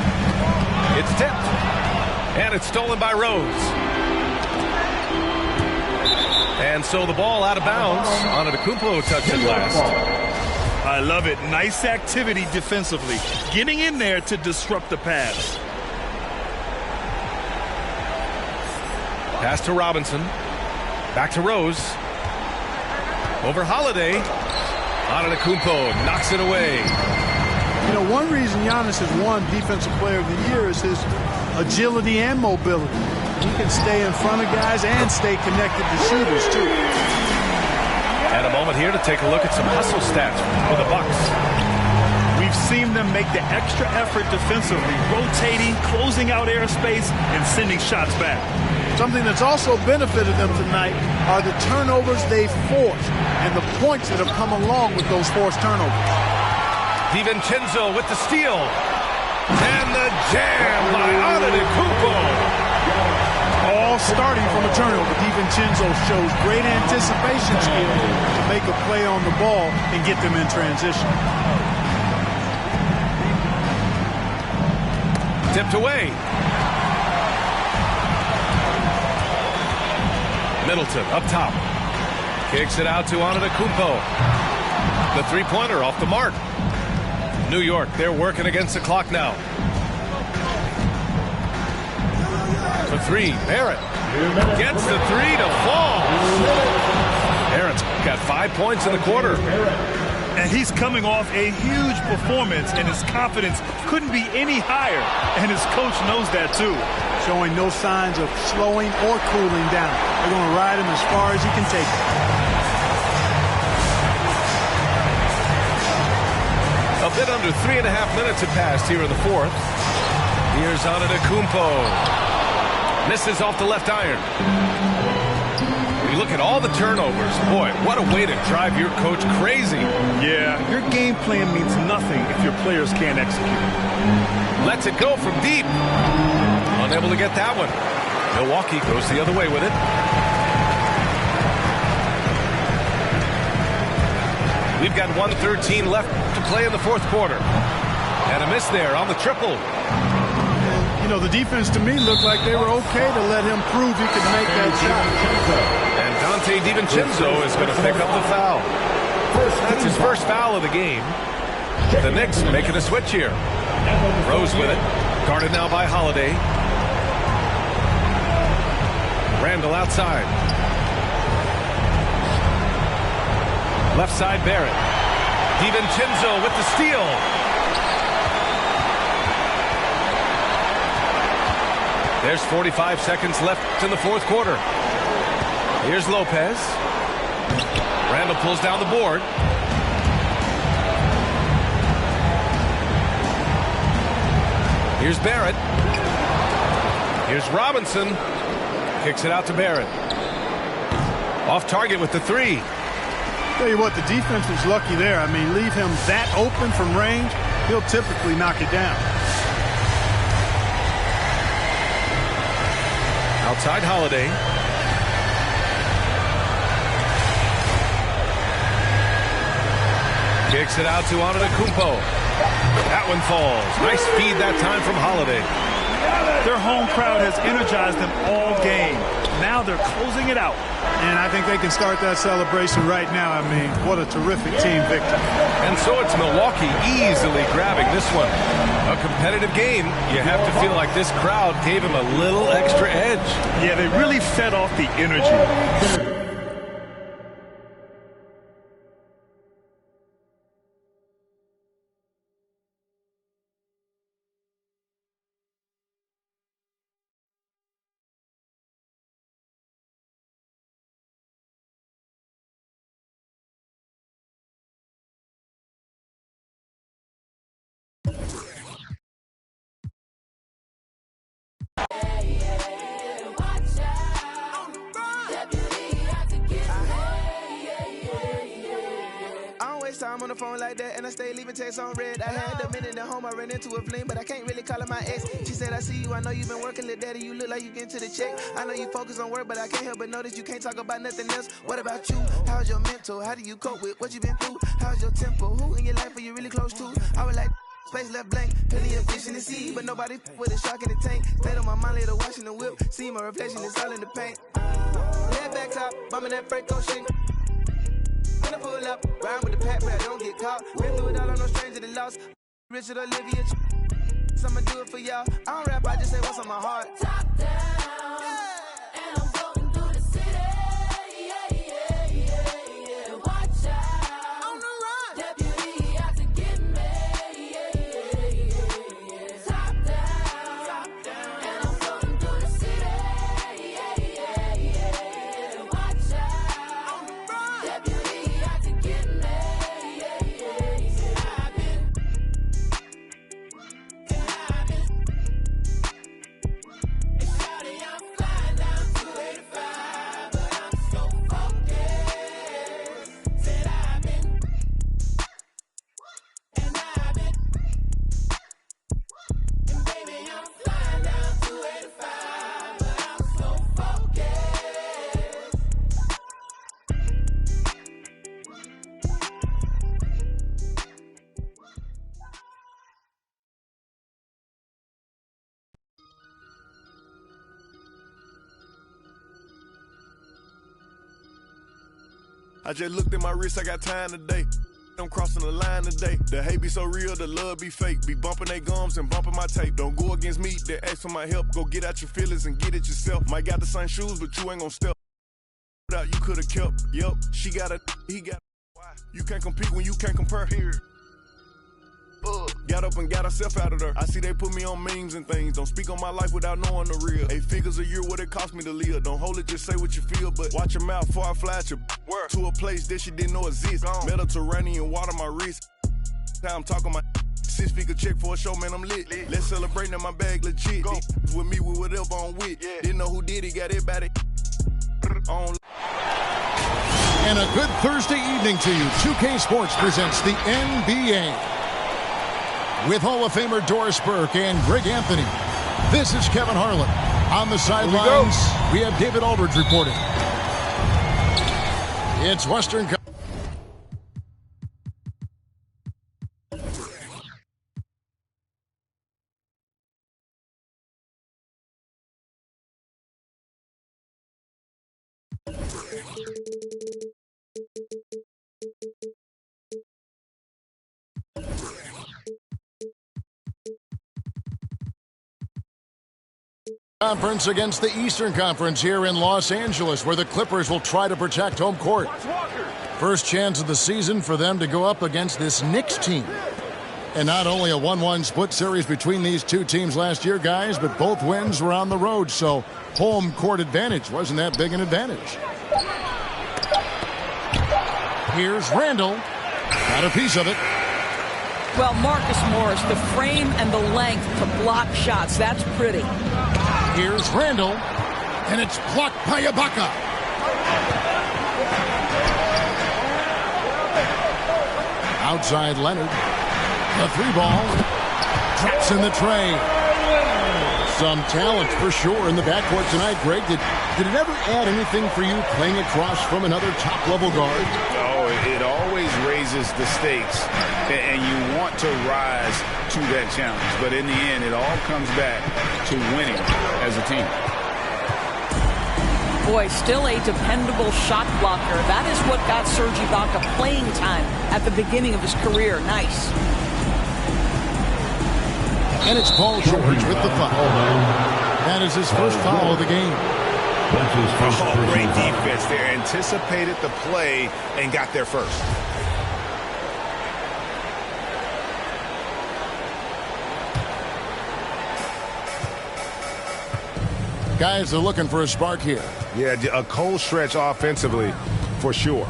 It's tipped. And it's stolen by Rose. And so the ball out of bounds. Antetokounmpo touched it last. I love it. Nice activity defensively. Getting in there to disrupt the pass. Pass to Robinson. Back to Rose. Over Holiday. Antetokounmpo knocks it away. You know, one reason Giannis has won Defensive Player of the Year is his agility and mobility. He can stay in front of guys and stay connected to shooters, too. And a moment here to take a look at some hustle stats for the Bucks. We've seen them make the extra effort defensively, rotating, closing out airspace, and sending shots back. Something that's also benefited them tonight are the turnovers they've forced and the points that have come along with those forced turnovers. DiVincenzo with the steal. And the jam by Antetokounmpo. All starting from a turnover. DiVincenzo shows great anticipation skill to make a play on the ball and get them in transition. Tipped away. Middleton up top. Kicks it out to Antetokounmpo. The three-pointer off the mark. New York, they're working against the clock now. For three, Barrett gets the three to fall. Barrett's got 5 points in the quarter. And he's coming off a huge performance, and his confidence couldn't be any higher. And his coach knows that, too. Showing no signs of slowing or cooling down. They're going to ride him as far as he can take it. A bit under 3.5 minutes had passed here in the fourth. Here's Antetokounmpo. Misses off the left iron. When you look at all the turnovers, boy, what a way to drive your coach crazy. Yeah, your game plan means nothing if your players can't execute. Lets it go from deep. Unable to get that one. Milwaukee goes the other way with it. We've got 1:13 left to play in the fourth quarter. And a miss there on the triple. You know, the defense to me looked like they were okay to let him prove he could make that shot. And Dante DiVincenzo is going to pick up the foul. That's his first foul of the game. The Knicks making a switch here. Rose with it. Guarded now by Holiday. Randall outside. Left side Barrett. DiVincenzo with the steal. There's 45 seconds left in the fourth quarter. Here's Lopez. Randall pulls down the board. Here's Barrett. Here's Robinson. Kicks it out to Barrett. Off target with the three. Tell you what, the defense was lucky there. I mean, leave him that open from range, he'll typically knock it down. Outside Holiday. Kicks it out to Antetokounmpo. That one falls. Nice feed that time from Holiday. Their home crowd has energized them all game. Now they're closing it out. And I think they can start that celebration right now. I mean, what a terrific team victory. And so it's Milwaukee easily grabbing this one. A competitive game. You have to feel like this crowd gave him a little extra edge. Yeah, they really fed off the energy. Time on the phone like that, and I stay leaving texts on red. I had a minute at home, I ran into a fling, but I can't really call her my ex. She said, I see you, I know you've been working, little daddy, you look like you getting to the check. I know you focus on work, but I can't help but notice you can't talk about nothing else. What about you? How's your mental? How do you cope with what you been through? How's your tempo? Who in your life are you really close to? I was like, space left blank, plenty of fish in the sea, but nobody with a shark in the tank. Stayed on my mind later watching the whip, see my reflection, it's all in the paint. Head back top, bumming that Franco shit. When I pull up, ride with the pack, but I don't get caught. Been through it all, I'm no stranger to loss. Richard Olivia, I'ma do it for y'all. I don't rap, I just say what's on my heart. Top down, and I'm going through the city. Yeah. Watch out, on the run. Deputy out to get me. Yeah. Top down, and I'm going through the city. Yeah. Watch out, on the run. Deputy out to get me. I just looked at my wrist, I got time today. I'm crossing the line today. The hate be so real, the love be fake. Be bumping they gums and bumping my tape. Don't go against me, they ask for my help. Go get out your feelings and get it yourself. Might got the same shoes, but you ain't gon' step out. You could've kept. Yup, she got a, he got. You can't compete when you can't compare. Here. Got up and got herself out of there. I see they put me on memes and things. Don't speak on my life without knowing the real. 8 figures a year, what it cost me to live. Don't hold it, just say what you feel. But watch your mouth before I fly at your to a place that she didn't know exists. Mediterranean water my wrist. Now I'm talking my 6-figure check for a show, man, I'm lit. Let's celebrate, now my bag legit. With me, with whatever I'm with. Didn't know who did it, got it about it. And a good Thursday evening to you. 2K Sports presents the NBA. With Hall of Famer Doris Burke and Greg Anthony, this is Kevin Harlan. On the sidelines, we have David Aldridge reporting. It's Western Conference against the Eastern Conference here in Los Angeles, where the Clippers will try to protect home court. First chance of the season for them to go up against this Knicks team. And not only a 1-1 split series between these two teams last year, guys, but both wins were on the road, so home court advantage wasn't that big an advantage. Here's Randall. Got a piece of it. Well, Marcus Morris, the frame and the length to block shots, that's pretty. Here's Randall, and it's blocked by Ibaka. Outside Leonard. The 3-ball. Traps in the tray. Some talent for sure in the backcourt tonight, Greg. Did it ever add anything for you playing across from another top-level guard? Oh, it always raises the stakes, and you want to rise to that challenge. But in the end, it all comes back to winning as a team. Boy, still a dependable shot blocker. That is what got Serge Ibaka playing time at the beginning of his career. Nice. And it's Paul George with the foul. That is his first foul of the game. Oh, great defense there. Anticipated the play and got there first. Guys are looking for a spark here. Yeah, a cold stretch offensively for sure.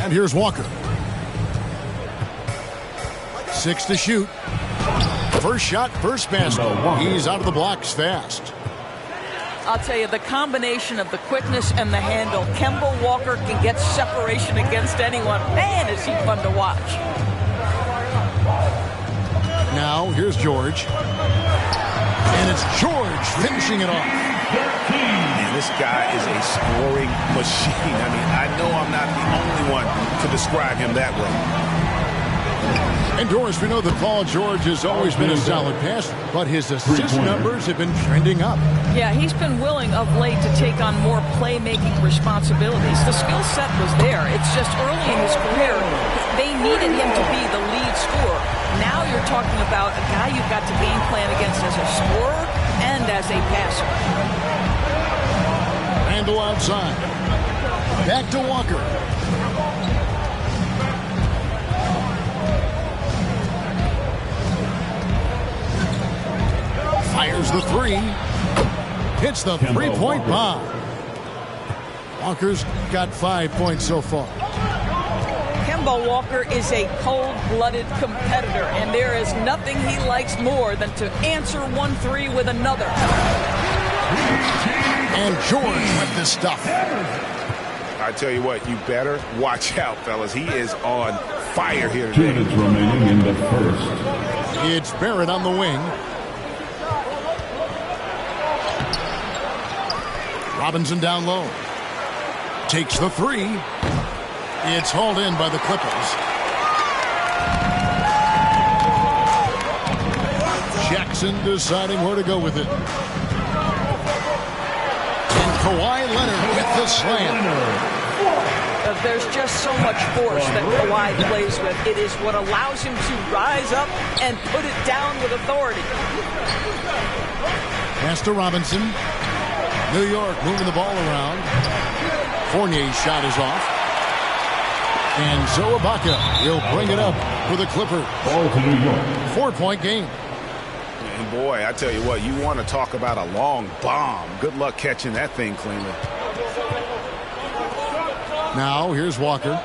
And here's Walker. 6 to shoot. First shot, first basket. He's out of the blocks fast. I'll tell you, the combination of the quickness and the handle, Kemba Walker can get separation against anyone. Man, is he fun to watch. Now, here's George. And it's George finishing it off. Man, this guy is a scoring machine. I mean, I know I'm not the only one to describe him that way. And Doris, we know that Paul George has always been a solid passer, but his assist numbers have been trending up. Yeah, he's been willing of late to take on more playmaking responsibilities. The skill set was there. It's just early in his career, they needed him to be the lead scorer. Now you're talking about a guy you've got to game plan against as a scorer and as a passer. Randall outside. Back to Walker. Fires the 3. Hits the 3-point bomb. Walker's got 5 points so far. Kemba Walker is a cold-blooded competitor, and there is nothing he likes more than to answer 1-3 with another. And George with the stuff. I tell you what, you better watch out, fellas. He is on fire here 2 today. minutes remaining in the first. It's Barrett on the wing. Robinson down low. Takes the 3. It's hauled in by the Clippers. Jackson deciding where to go with it. And Kawhi Leonard with the slam. There's just so much force that Kawhi plays with. It is what allows him to rise up and put it down with authority. Pass to Robinson. New York moving the ball around. Fournier's shot is off. And so Ibaka will bring it up for the Clippers. Ball to New York. 4-point game. And boy, I tell you what, you want to talk about a long bomb. Good luck catching that thing cleanly. Now here's Walker.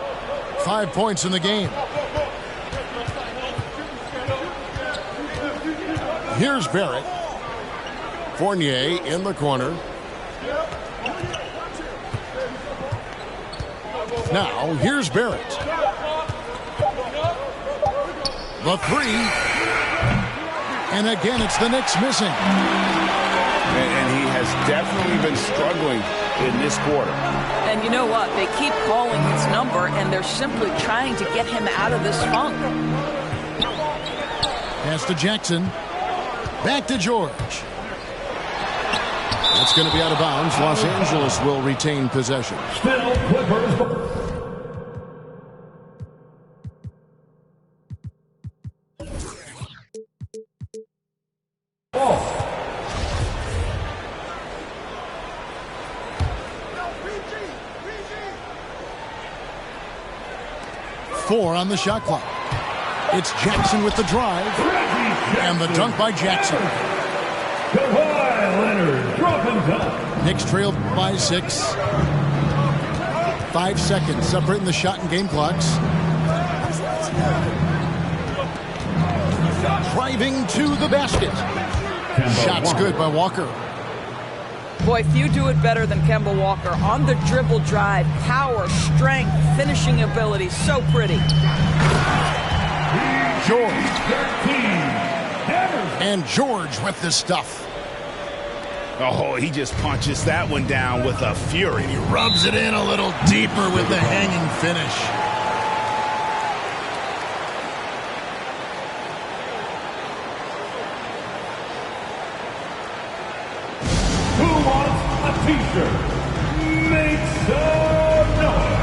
5 points in the game. Here's Barrett. Fournier in the corner. Now, here's Barrett. The 3. And again, it's the Knicks missing. And he has definitely been struggling in this quarter. And you know what? They keep calling his number, and they're simply trying to get him out of this funk. Pass to Jackson. Back to George. That's going to be out of bounds. Los Angeles will retain possession. Still Clippers. 4 on the shot clock. It's Jackson with the drive. And the dunk by Jackson. Kawhi Leonard, drop and dunk. Knicks trailed by 6. 5 seconds separating the shot and game clocks. Driving to the basket. Shot's good by Walker. Boy, few do it better than Kemba Walker. On the dribble drive, power, strength, finishing ability, so pretty. George. And George with the stuff. Oh, he just punches that one down with a fury. He rubs it in a little deeper with the hanging finish. Who wants a t-shirt? Make some noise.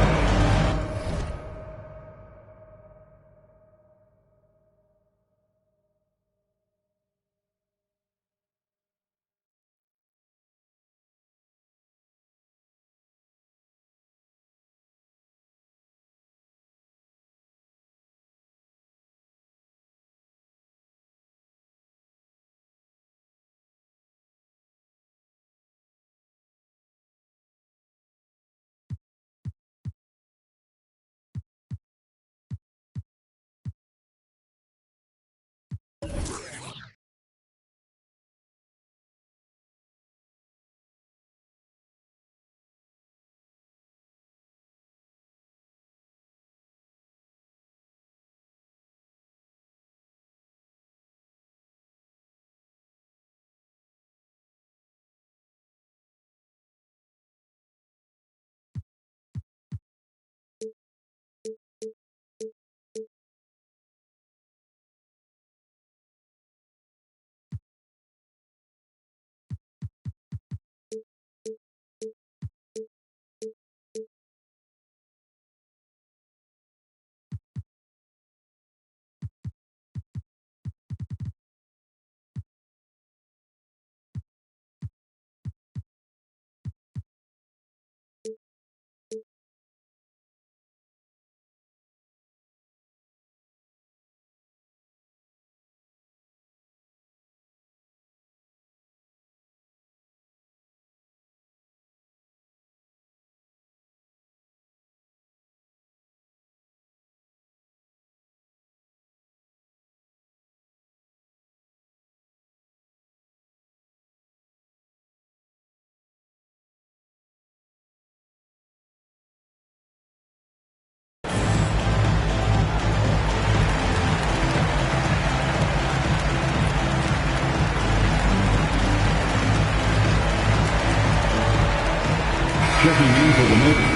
Checking in for the Knicks.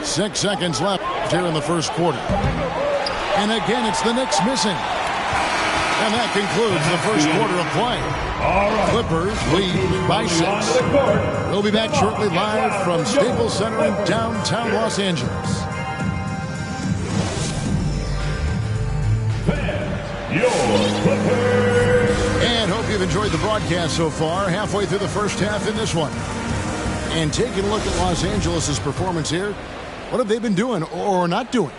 6 seconds left here in the first quarter. And again, it's the Knicks missing. And that concludes the first quarter of play. Clippers lead by 6. We'll be back shortly live from Staples Center in downtown Los Angeles. And hope you've enjoyed the broadcast so far. Halfway through the first half in this one. And taking a look at Los Angeles' performance here. What have they been doing or not doing?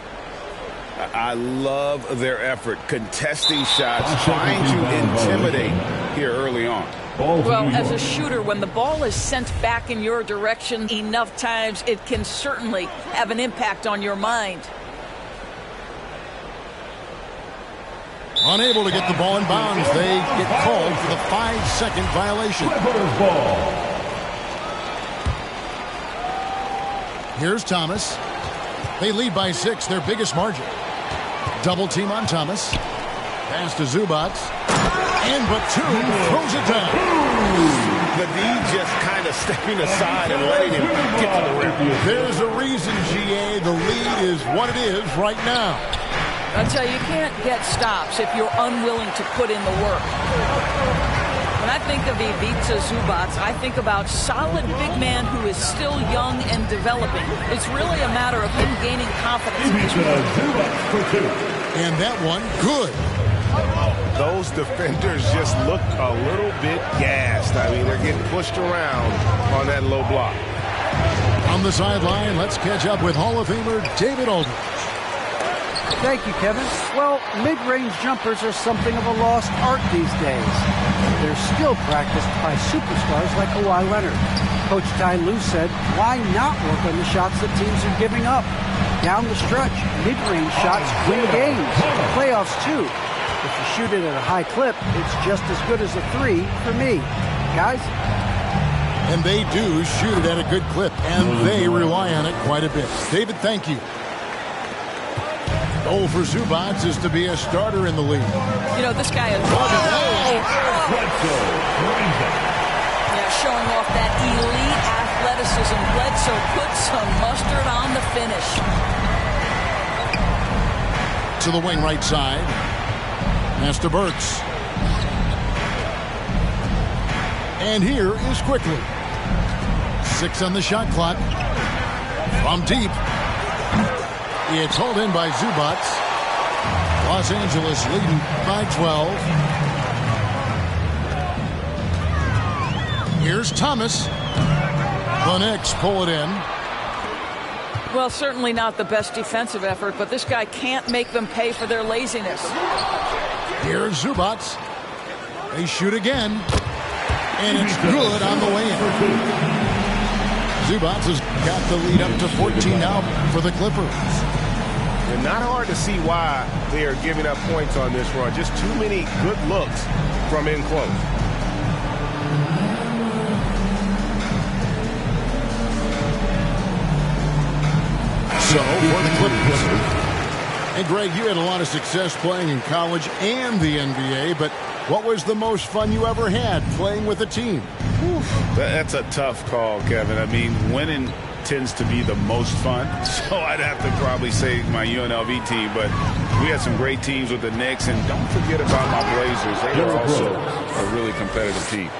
I love their effort, contesting shots, trying to intimidate here early on. Well, as a shooter, when the ball is sent back in your direction enough times, it can certainly have an impact on your mind. Unable to get the ball in bounds. They get called for the 5-second violation. Here's Thomas. They lead by 6, their biggest margin. Double team on Thomas. Pass to Zubac. And Batum throws it down. The D just kind of stepping aside and letting him get to the rim. There's a reason, GA. The lead is what it is right now. I'll tell you, you can't get stops if you're unwilling to put in the work. When I think of Ivica Zubac, I think about solid big man who is still young and developing. It's really a matter of him gaining confidence. And that one, good. those defenders just look a little bit gassed. I mean, they're getting pushed around on that low block. On the sideline, let's catch up with Hall of Famer David Aldridge. Thank you, Kevin. Well, mid-range jumpers are something of a lost art these days. They're still practiced by superstars like Kawhi Leonard. Coach Ty Lue said, why not work on the shots that teams are giving up? Down the stretch, mid-range shots win games. Playoffs, too. If you shoot it at a high clip, it's just as good as a three for me. Guys? And they do shoot it at a good clip, and they rely on it quite a bit. David, thank you. Goal for Zubac is to be a starter in the league. You know, this guy is showing off that elite athleticism. Bledsoe put some mustard on the finish. To the wing right side. Master Burks. And here is Quickly. 6 on the shot clock. From deep. It's hauled in by Zubac. Los Angeles leading by 12. Here's Thomas. The Knicks pull it in. Well, certainly not the best defensive effort, but this guy can't make them pay for their laziness. Here's Zubac. They shoot again. And it's good on the way in. Zubac has got the lead up to 14 now for the Clippers. And not hard to see why they are giving up points on this run. Just too many good looks from in close. So for the Clippers. And Greg, you had a lot of success playing in college and the NBA, but what was the most fun you ever had playing with a team? That's a tough call, Kevin. I mean, winning tends to be the most fun, so I'd have to probably say my UNLV team, but we had some great teams with the Knicks, and don't forget about my Blazers. They were also a really competitive team.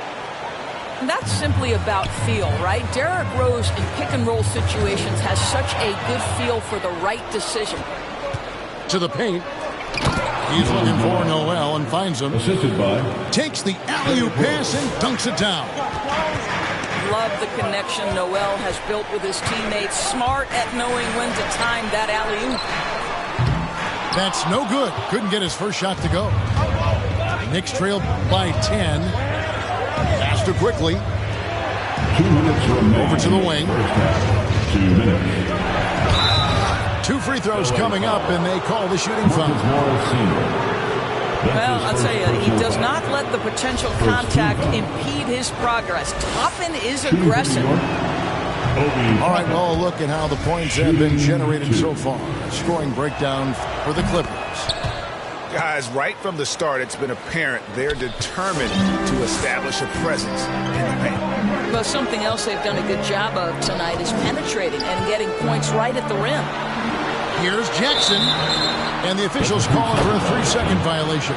And that's simply about feel, right? Derrick Rose in pick-and-roll situations has such a good feel for the right decision. To the paint. He's looking for Noel and finds him. Assisted by. Takes the alley-oop pass and dunks it down. Love the connection Noel has built with his teammates. Smart at knowing when to time that alley-oop. That's no good. Couldn't get his first shot to go. Knicks trail by 10. Pass to Quickly. 2 minutes remaining. Over to the wing. 2 minutes. 2 free throws coming up, and they call the shooting foul. Well, I'll tell you, he does not let the potential contact impede his progress. Toppin is aggressive. All right, well, look at how the points have been generated so far. Scoring breakdown for the Clippers. Guys, right from the start, it's been apparent they're determined to establish a presence in the paint. Well, something else they've done a good job of tonight is penetrating and getting points right at the rim. Here's Jackson, and the officials calling for a 3-second violation.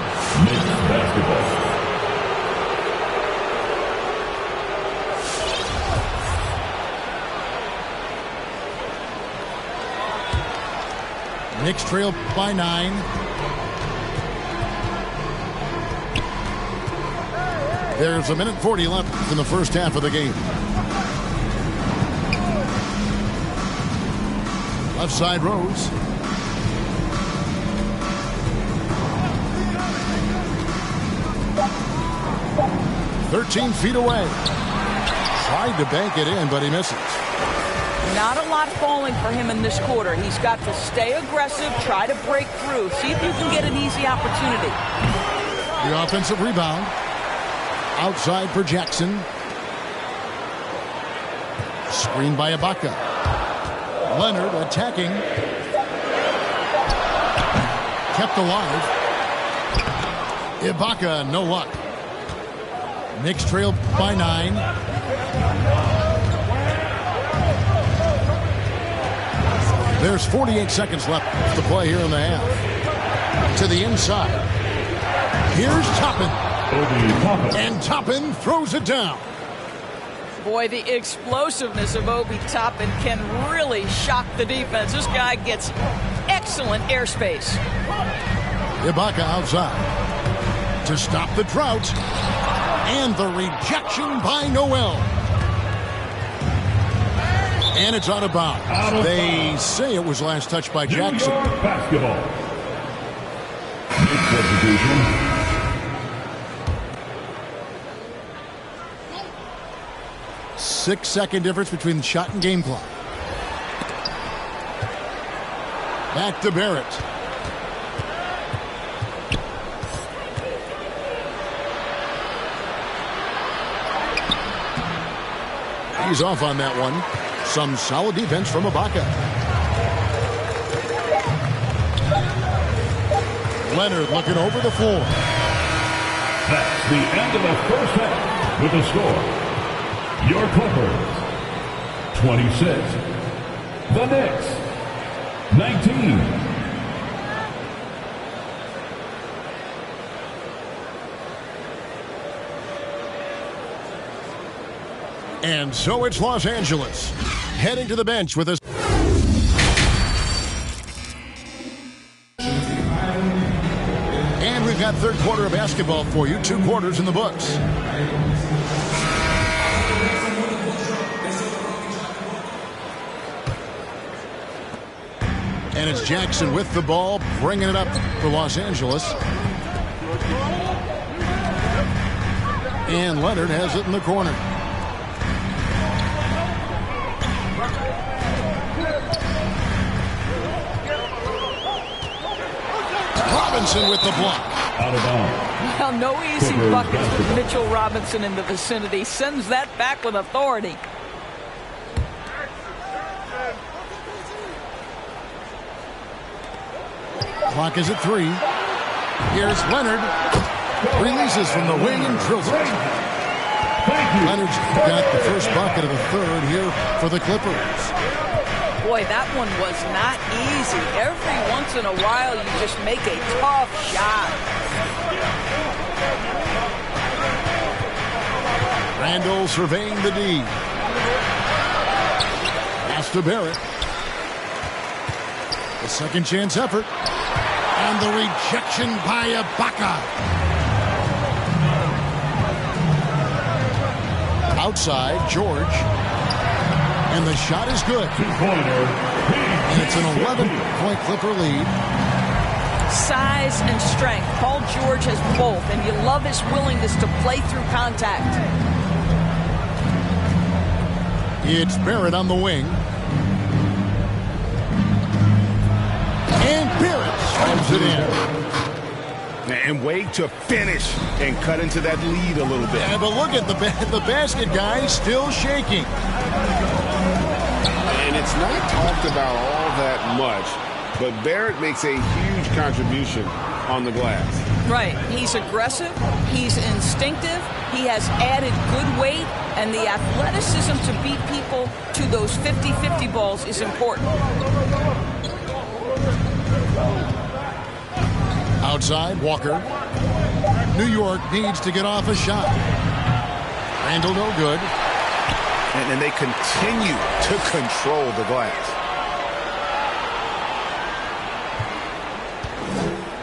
Knicks trail by 9. There's 1:40 left in the first half of the game. Left side Rose. "13 feet away. Tried to bank it in, but he misses. Not a lot falling for him in this quarter. He's got to stay aggressive, try to break through, see if you can get an easy opportunity. The offensive rebound. Outside for Jackson. Screened by Ibaka. Leonard attacking. Kept alive. Ibaka, no luck. Knicks trail by 9. There's 48 seconds left to play here in the half. To the inside. Here's Toppin. And Toppin throws it down. Boy, the explosiveness of Obi Toppin can really shock the defense. This guy gets excellent airspace. Ibaka outside. to stop the drought. And the rejection by Noel. And it's out of bounds. They say it was last touched by Jackson. Basketball. 6-second difference between the shot and game clock. Back to Barrett. He's off on that one. Some solid defense from Ibaka. Leonard looking over the floor. That's the end of the first half with the score. Your Clippers, 26. The Knicks, 19. And so it's Los Angeles heading to the bench with us. And we've got third quarter of basketball for you. 2 quarters in the books. And it's Jackson with the ball, bringing it up for Los Angeles. And Leonard has it in the corner. Robinson with the block. Out of bounds. Well, no easy buckets with Mitchell Robinson in the vicinity. Sends that back with authority. Clock is at 3. Here's Leonard. Releases from the wing and drills it. Leonard's got the first bucket of the third here for the Clippers. Boy, that one was not easy. Every once in a while, you just make a tough shot. Randall surveying the D. Pass to Barrett. The second chance effort. And the rejection by Ibaka. Outside, George. And the shot is good. And it's an 11-point Clipper lead. Size and strength. Paul George has both, and you love his willingness to play through contact. It's Barrett on the wing. And Barrett slams it in. And wait to finish and cut into that lead a little bit. Yeah, but look at the basket guy still shaking. And it's not talked about all that much, but Barrett makes a huge contribution on the glass. Right. He's aggressive. He's instinctive. He has added good weight, and the athleticism to beat people to those 50-50 balls is important. Outside, Walker. New York needs to get off a shot. Randall no good. And they continue to control the glass.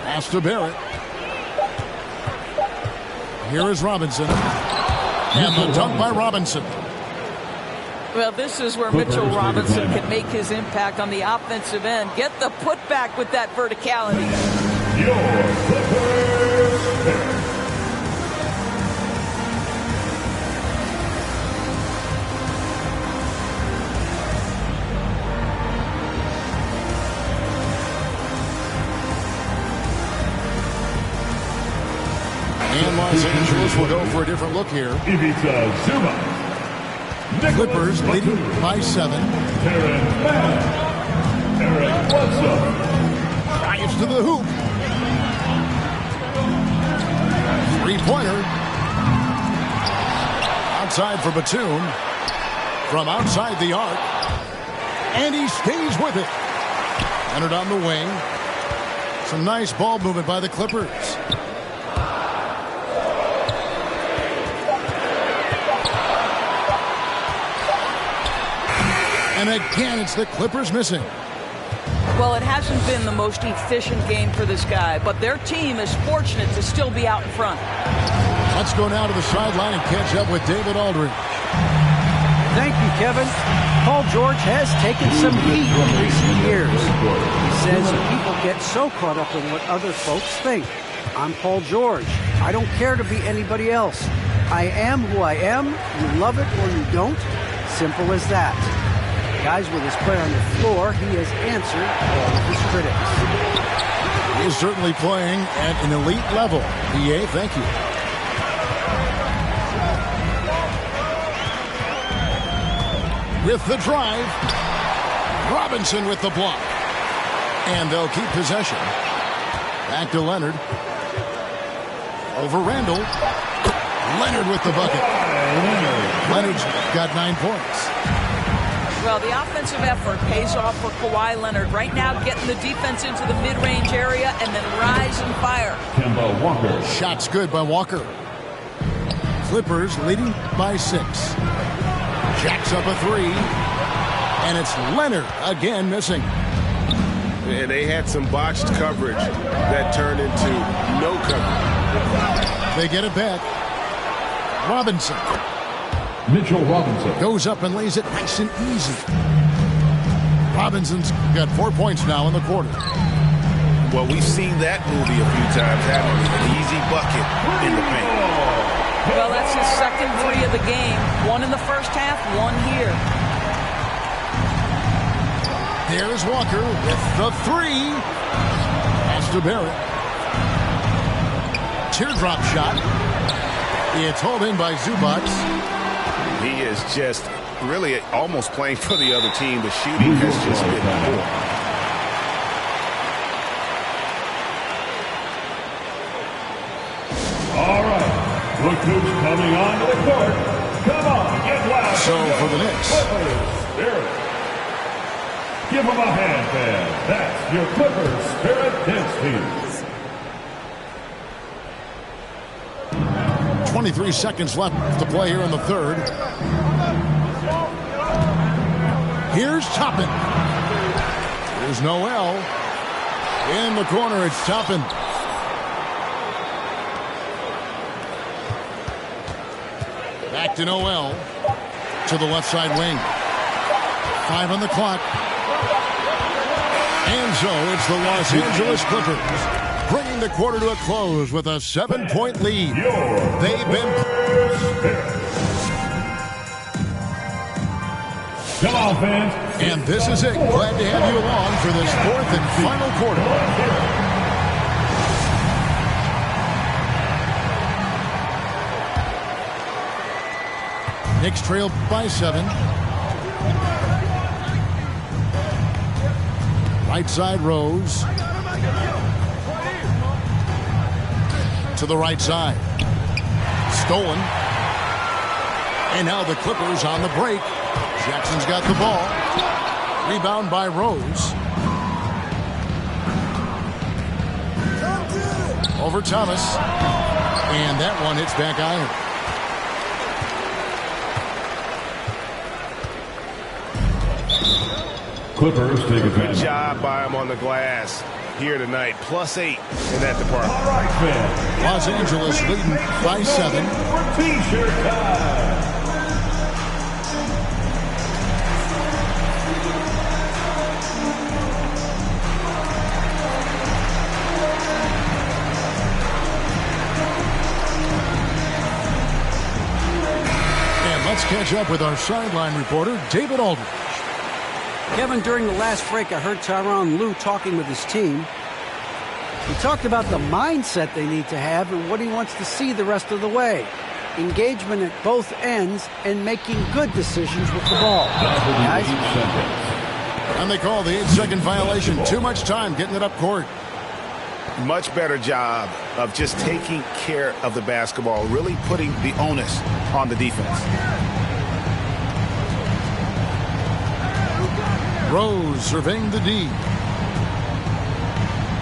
Pass to Barrett. Here is Robinson. And the dunk by Robinson. Well, this is where Mitchell Robinson can make his impact on the offensive end. Get the putback with that verticality. Your Clippers. And Los Angeles will go for a different look here. Ivica Zuma. Clippers leading by 7. Eric Bledsoe. Drives to the hoop. 3-pointer. Outside for Batum. From outside the arc. And he stays with it. Entered on the wing. Some nice ball movement by the Clippers. And again, it's the Clippers missing. Well, it hasn't been the most efficient game for this guy, but their team is fortunate to still be out in front. Let's go now to the sideline and catch up with David Aldridge. Thank you, Kevin. Paul George has taken some heat in recent years. He says people get so caught up in what other folks think. I'm Paul George. I don't care to be anybody else. I am who I am. You love it or you don't. Simple as that. Guys, with his play on the floor, he has answered all of his critics. He is certainly playing at an elite level. EA, thank you. With the drive, Robinson with the block. And they'll keep possession. Back to Leonard. Over Randall. Leonard with the bucket. Leonard's got 9 points. Well, the offensive effort pays off for Kawhi Leonard. Right now, getting the defense into the mid-range area and then rise and fire. Kemba Walker. Shots good by Walker. Clippers leading by 6. Jacks up a 3. And it's Leonard again missing. And they had some botched coverage that turned into no coverage. They get it back. Robinson. Mitchell Robinson. Goes up and lays it nice and easy. Robinson's got 4 points now in the quarter. Well, we've seen that movie a few times, haven't we? An easy bucket in the paint. Well, that's his second 3 of the game. 1 in the first half, 1 here. There's Walker with the 3. Pass to Barrett. Teardrop shot. It's hauled in by Zubac. He is just really almost playing for the other team. The shooting has just been poor. All right. Look who's coming onto the court. Come on, get loud. So for the Knicks. Spirit. Give them a hand, man. That's your Clippers Spirit Dance Team. 23 seconds left to play here in the third. Here's Toppin. Here's Noel. In the corner, it's Toppin. Back to Noel. To the left side wing. 5 on the clock. And so it's the Los Angeles Clippers bringing the quarter to a close with a 7-point lead. They've been... Come on, fans. And this is it. Glad to have you along for this 4th and final quarter. Knicks trail by 7. Right side, Rose. To the right side. Stolen. And now the Clippers on the break. Jackson's got the ball. Rebound by Rose. Over Thomas. And that one hits back iron. Clippers take advantage. Good job by him on the glass here tonight. +8 in that department. All right, man. Los Angeles leading by 7. T-shirt time. And let's catch up with our sideline reporter, David Aldridge. Kevin, during the last break, I heard Tyronn Lue talking with his team. He talked about the mindset they need to have and what he wants to see the rest of the way. Engagement at both ends and making good decisions with the ball. Guys? And they call the 8-second violation. Too much time getting it up court. Much better job of just taking care of the basketball, really putting the onus on the defense. Rose surveying the D.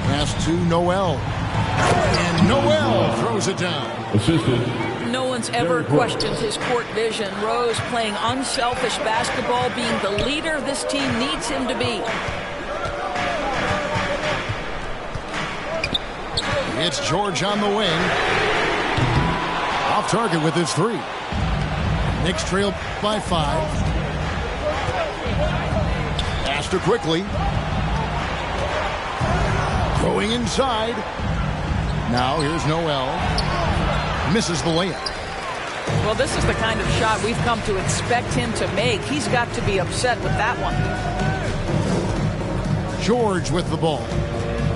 Pass to Noel. And Noel throws it down. Assisted. No one's ever questioned his court vision. Rose playing unselfish basketball, being the leader this team needs him to be. It's George on the wing. Off target with his 3. Knicks trail by 5. Astor quickly. Going inside. Now here's Noel. Misses the layup. Well, this is the kind of shot we've come to expect him to make. He's got to be upset with that one. George with the ball.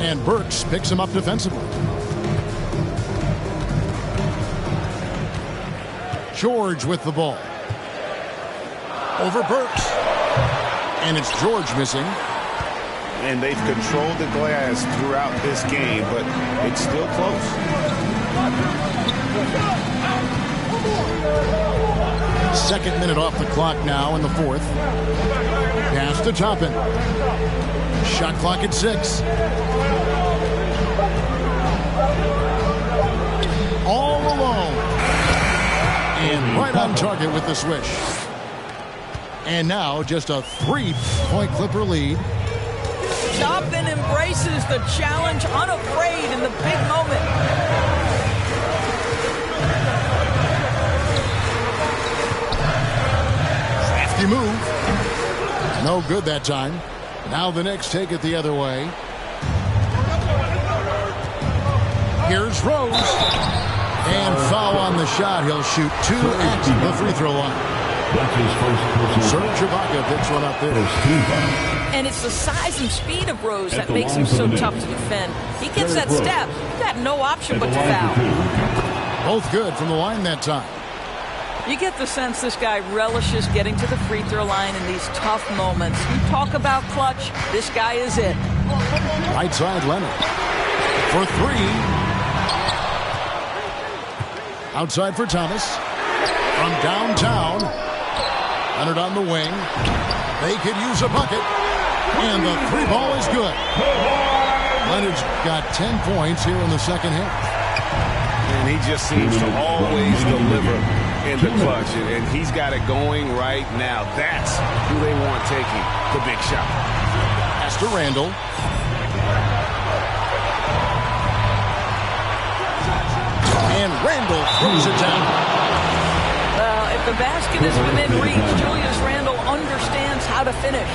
And Burks picks him up defensively. George with the ball. Over Burks. And it's George missing. And they've controlled the glass throughout this game, but it's still close. Second minute off the clock now in the 4th. Pass to Toppin. Shot clock at 6. All alone. And right on target with the swish. And now just a 3-point Clipper lead. Toppin embraces the challenge unafraid in the big moment. Crafty move. No good that time. Now the Knicks take it the other way. Here's Rose. And foul on the shot. He'll shoot 2 at the free throw line. Serge Ibaka picks one up there. And it's the size and speed of Rose that makes him so tough to defend. He gets that step. You've got no option but to foul. Both good from the line that time. You get the sense this guy relishes getting to the free throw line in these tough moments. You talk about clutch, this guy is it. Right side Leonard. For 3. Outside for Thomas. From downtown. Leonard on the wing. They could use a bucket. And the 3 ball is good. Leonard's got 10 points here in the second half. And he just seems to always deliver in the clutch. And he's got it going right now. That's who they want taking the big shot. Pass to Randall. And Randall throws it down. Well, if the basket is within reach, Julius Randle understands how to finish.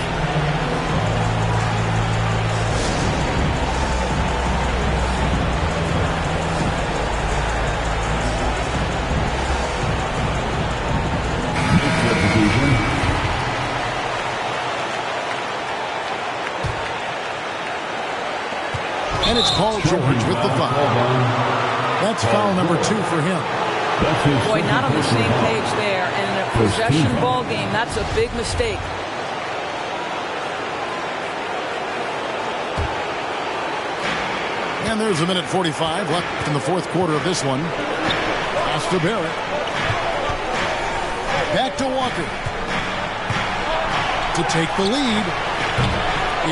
And it's Paul George with the foul. That's foul number 2 for him. Boy, not on the same page there. And in a possession ball game, that's a big mistake. And there's a minute 45 left in the 4th quarter of this one. Pass to Barrett. Back to Walker. To take the lead.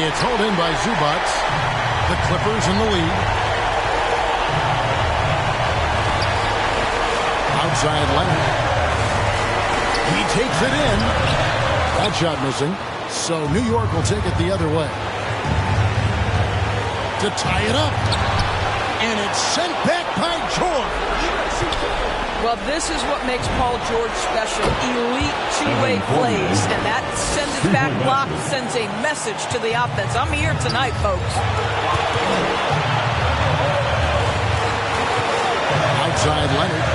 It's held in by Zubac. The Clippers in the lead. Outside Leonard. He takes it in. That shot missing. So New York will take it the other way. To tie it up. And it's sent back by George. Well, this is what makes Paul George special. Elite two-way plays. And that sends it back block, sends a message to the offense. I'm here tonight, folks. Outside Leonard.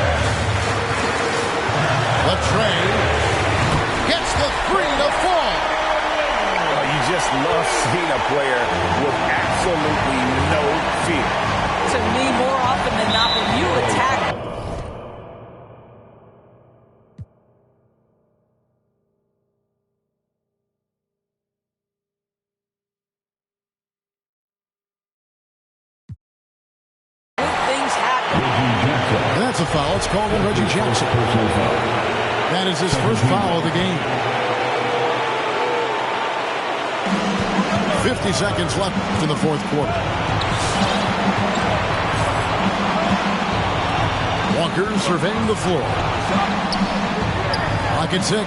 Latrey gets the 3 to fall. You just love seeing a player with absolutely no fear. To me, more often than not, when you attack. Things happen. That's a foul. It's called on Reggie Jackson. That is his first foul of the game. 50 seconds left in the 4th quarter. Walker surveying the floor. Clock at 6.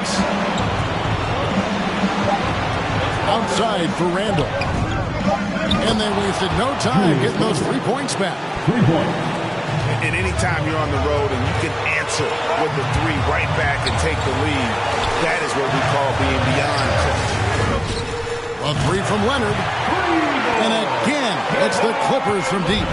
Outside for Randall. And they wasted no time getting those 3 points back. 3-point. And anytime you're on the road and you can answer with the three right back and take the lead, that is what we call being beyond clutch. A three from Leonard. And again, it's the Clippers from deep.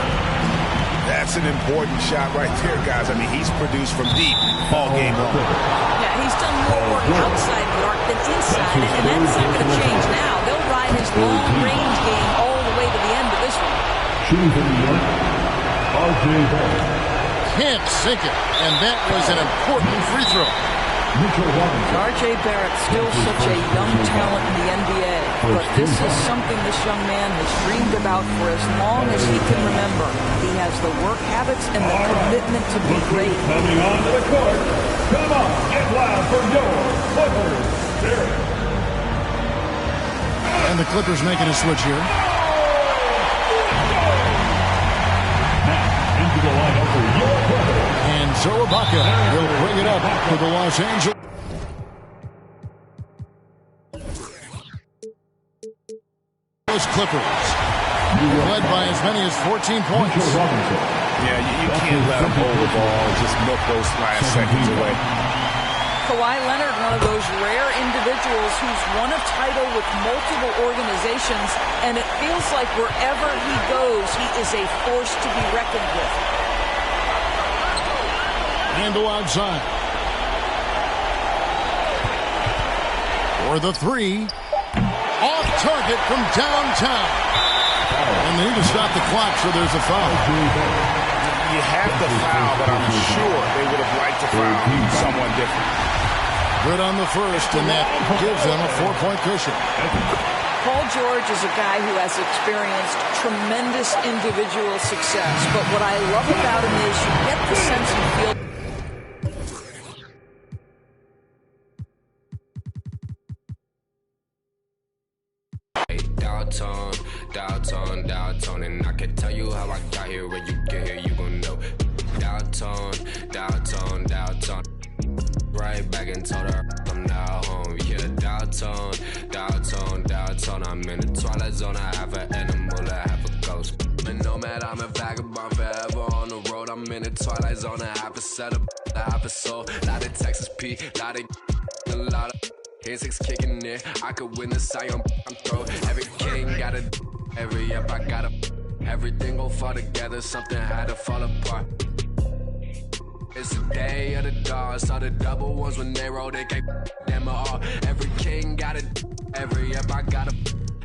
That's an important shot right there, guys. I mean, he's produced from deep all game long. Yeah, he's done more work outside the arc than inside, and that's not going to change now. They'll ride his long-range game all the way to the end of this one. Shooting from New York, R.J. Barrett. Can't sink it. And that was an important free throw. R.J. Barrett, still such a young talent in the NBA, but this is something this young man has dreamed about for as long as he can remember. He has the work habits and the commitment to be great. Coming onto the court. Come on, get loud for your Clippers. Barrett. And the Clippers making a switch here. Now, into the lineup for your Clippers. And Zorobaka will bring it up to the Los Angeles. Clippers, led by as many as 14 points. Yeah, you can't let them hold the ball and just milk those last seconds away. Kawhi Leonard, one of those rare individuals who's won a title with multiple organizations, and it feels like wherever he goes, he is a force to be reckoned with. Handle outside. For the three. Off target from downtown. And they need to stop the clock, so there's a foul. You have to foul, but I'm sure they would have liked to foul someone different. Good on the first, and that gives them a 4-point cushion. Paul George is a guy who has experienced tremendous individual success, but what I love about him is you get the sense and feel. Downtown, and I can tell you how I got here. When you get here, you gon' know. Downtown. Right back and told her I'm now home. Yeah, downtown. I'm in the twilight zone. I have an animal, I have a ghost. And no matter, I'm a vagabond forever on the road. I'm in the twilight zone. I have a setup, I have a soul. Lot of Texas P, lot of insects kicking in. I could win the Zion. I'm throw. Every king got a. Every up I got a. Everything gon' fall together. Something had to fall apart. It's the day of the dog. Saw the double ones when they roll. They can't them all. Every king got it. Every up I got a.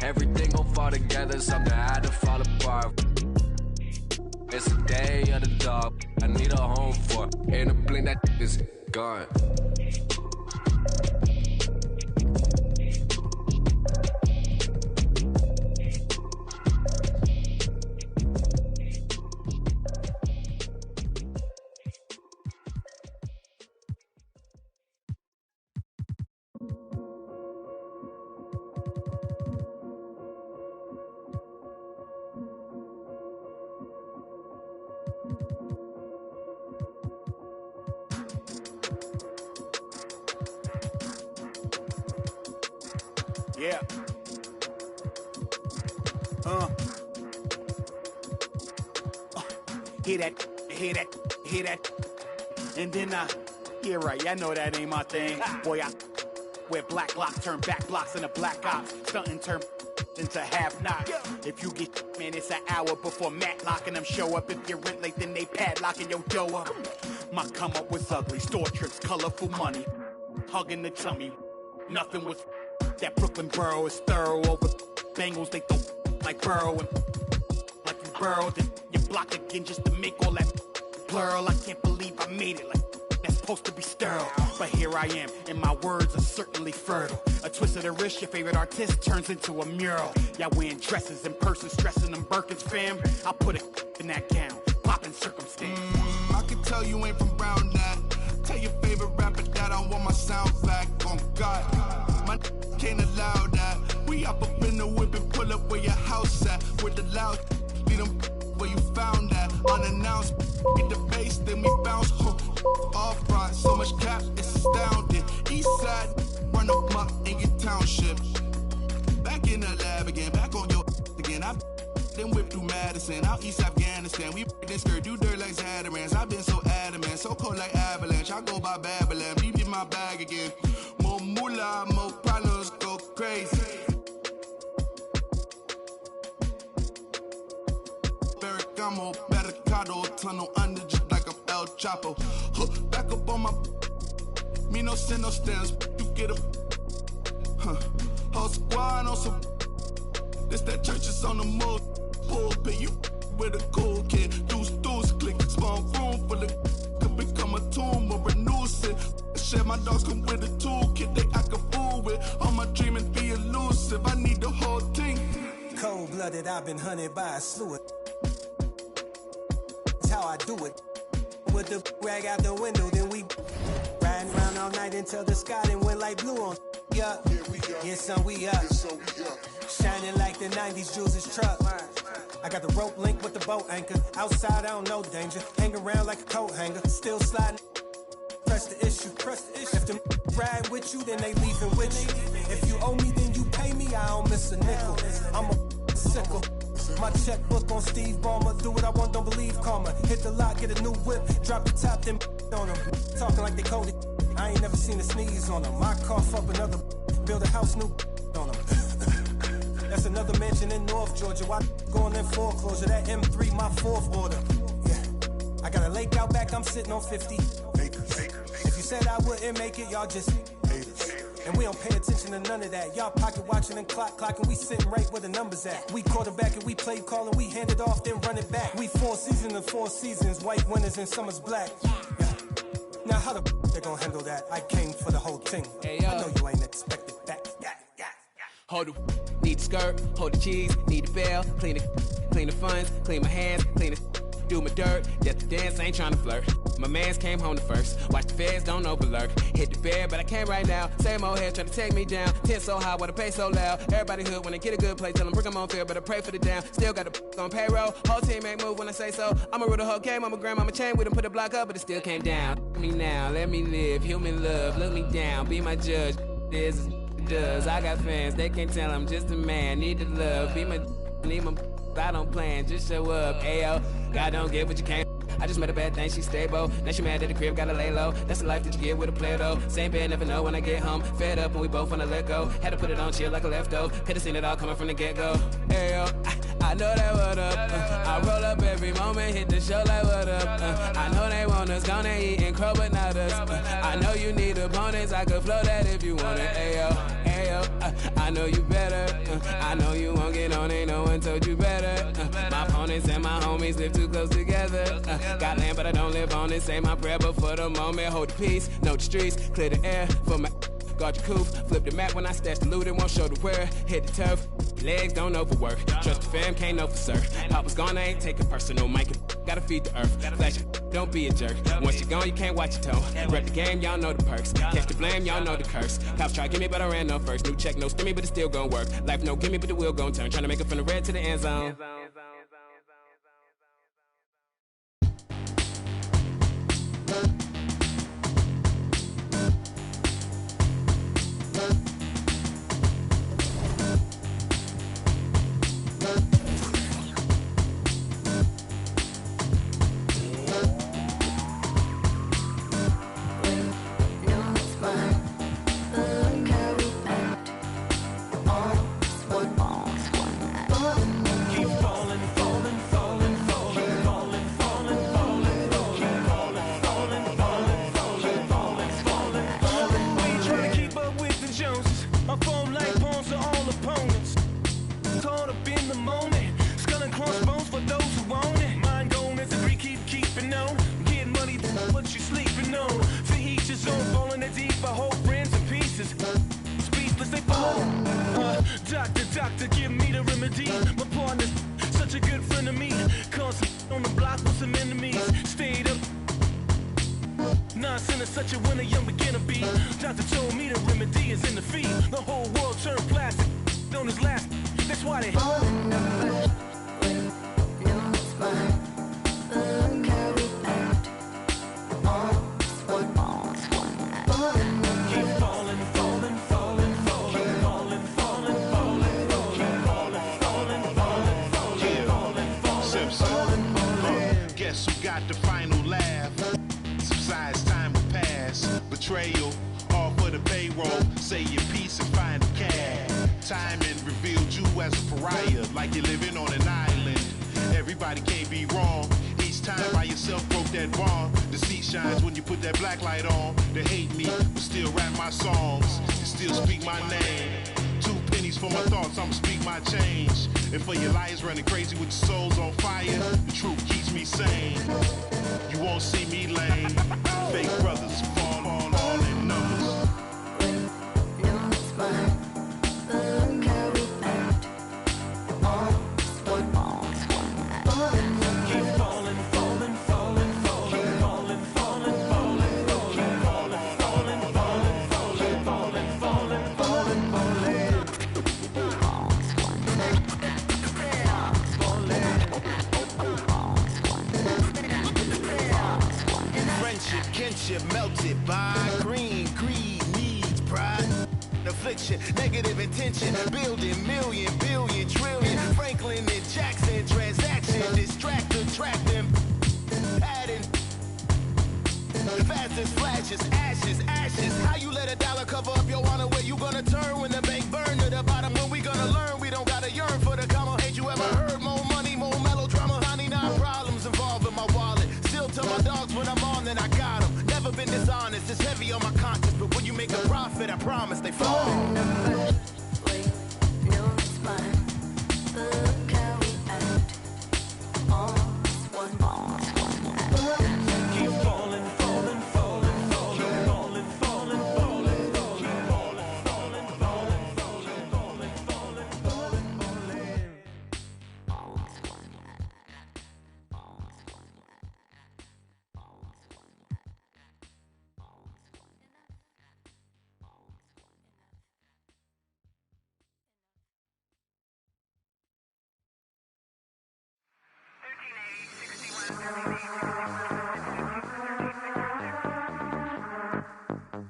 Everything gon' fall together. Something had to fall apart. It's the day of the dog. I need a home for. In a blink that is gone. Yeah. Hear that. And then yeah, right, I know that ain't my thing. Boy, I wear black locks, turn back blocks into black ops. Stunting turn into half knocks. If you get, man, it's an hour before Matlock and them show up. If you're rent late, then they padlocking your dough up. My come up was ugly, store trips, colorful money. Hugging the tummy, nothing was. That Brooklyn borough is thorough over Bengals. They throw like Burrow and like you burrowed and you blocked again just to make all that plural. I can't believe I made it like that's supposed to be sterile. But here I am, and my words are certainly fertile. A twist of the wrist, your favorite artist turns into a mural. Y'all wearing dresses in person, stressing them Birkins, fam. I'll put it in that gown, popping circumstance. I can tell you ain't from Brown that. Tell your favorite rapper that I want my sound back. On God, my can't allow that. We up in the whip and pull up where your house at. With the loud, lead them where you found that. Unannounced, get the bass, then we bounce. Off right, so much cap, it's astounding. East side, run up my in your township. Back in the lab again, back on your again. I then whip through Madison, out East Afghanistan. We this skirt, do dirt like Zatarans. I've been so adamant, so cold like avalanche. I go by Babylon, beat me my bag again. More moolah, more problems, go crazy. Ferragamo, barricado, tunnel under just like a El Chapo. Back up on my, me no send no stamps, you get a, whole squad on some, this that church is on the move, pulpit, you with a cool kid, deuce, click, small room full of, could become a tomb or renew it. Shit, my dogs come with a toolkit, they act a fool with, all my dreaming be elusive, I need the whole thing. Cold-blooded, I've been hunted by a slew of, that's how I do it. With the rag out the window, then we riding around all night until the sky then went like blue on. Yeah, son, we up. Shining like the 90s Jules' truck. I got the rope link with the boat anchor. Outside, I don't know danger. Hang around like a coat hanger. Still sliding. Press the issue. If them ride with you, then they leaving with you. If you owe me, then you pay me. I don't miss a nickel. I'm a sickle. My checkbook on Steve Ballmer. Do what I want, don't believe karma. Hit the lot, get a new whip. Drop the top, then on them. Talking like they coded. I ain't never seen a sneeze on them. I cough up another. Build a house new on them. That's another mansion in North Georgia. Why going in foreclosure? That M3, my fourth order. Yeah. I got a lake out back, I'm sitting on 50 acres. If you said I wouldn't make it, y'all just haters. And we don't pay attention to none of that. Y'all pocket watching and clocking. We sitting right where the numbers at. We quarterback and we played call and we hand it off, then run it back. We 4 seasons and 4 seasons. White winners and summer's black. Yeah. Now how the they gonna handle that? I came for the whole thing. Hey, I know you ain't expected that. Hold the need the skirt, hold the cheese, need the bell, clean the funds, clean my hands, clean the do my dirt, just the dance, ain't trying to flirt. My mans came home the first, watch the feds, don't overlurk. Hit the bed, but I can't right now. Same old head trying to take me down. 10 so high, what I pay so loud. Everybody hood when they get a good play, tell them bring them on field, but I pray for the down. Still got the on payroll, whole team ain't move when I say so. I'ma rule the whole game, I'ma grandmama chain with them, put a block up, but it still came down. Look me now, let me live, human love, look me down, be my judge. This is does. I got fans, they can't tell I'm just a man. Need the love, be my, need my, I don't plan, just show up. Ayo, God don't get what you can't. I just met a bad thing, she stable. Now she mad at the crib, gotta lay low. That's the life that you get with a player though. Same bed, never know when I get home. Fed up and we both wanna let go. Had to put it on chill like a leftover. Could've seen it all coming from the get-go. Ayo, I know that what up. I roll up every moment, hit the show like what up. I know they want us, gonna eat and crow, but not us. I know you need opponents, I could flow that if you want it. Ayo, I know you better. I know you won't get on, ain't no one told you better. My opponents and my homies live too close together. Got land, but I don't live on it. Say my prayer, but for the moment, hold the peace. Know the streets, clear the air for my. Guard your coof, flip the map when I stash the loot and won't show the where. Hit the turf, legs don't overwork. Trust the fam, can't know for certain. Papa's gone, I ain't taking personal. Mike, gotta feed the earth. Flash it, don't be a jerk. Once you're gone, you can't watch your tone. Rep the game, y'all know the perks. Catch the blame, y'all know the curse. Cops try to give me, but I ran no first. New check, no stimmy, but it's still gonna work. Life no gimme, but the wheel gon' turn. Trying to make it from the red to the end zone. Doctor, give me the remedy. My partner's such a good friend of me. Constant on the block with some enemies. Stayed up. Nonsense is such a winner, young beginner be. Doctor told me the remedy is in the feed. The whole world turned plastic on his last. That's why they fall in the first with no spine. Carry out all one. Keep falling, falling, falling, falling, falling, falling, falling. betrayal, all for the payroll. Say your piece and find the cash. Timing revealed you as a pariah, like you're living on an island. Everybody can't be wrong. Each time by yourself broke that bond. The seat shines when you put that black light on. They hate me, but still rap my songs and still speak my name. 2 pennies for my thoughts, I'ma speak my change. And for your liars running crazy with your souls on fire, the truth keeps me sane. You won't see me lame. Fake brothers fall all in numbers. No, it's mine. But look how we act. Almost one. Keep falling, falling, falling, falling, falling, falling, falling, keep falling, falling, falling, falling, falling, falling, falling, Friendship, kinship melted by greed, needs, pride, affliction, negative intention, building million, billion, trillion, Franklin and Jackson, transaction, distract, attract them, adding, fast as flashes, ashes, how you let a dollar cover up your honor? Where you gonna turn when the bank burn to the bottom? When we gonna learn? We don't gotta yearn for the comma. Ain't you ever heard more money, more melodrama? 99 problems involved in my wallet. Still tell my dogs when I'm on, then I got them. Never been dishonest, it's heavy on my conscience. But when you make a profit, I promise they fall. No, it's mine. But look how we act. Almost one. Keep falling, falling, falling, falling, falling, falling, falling, keep falling, falling, falling, falling, falling, falling, falling, falling.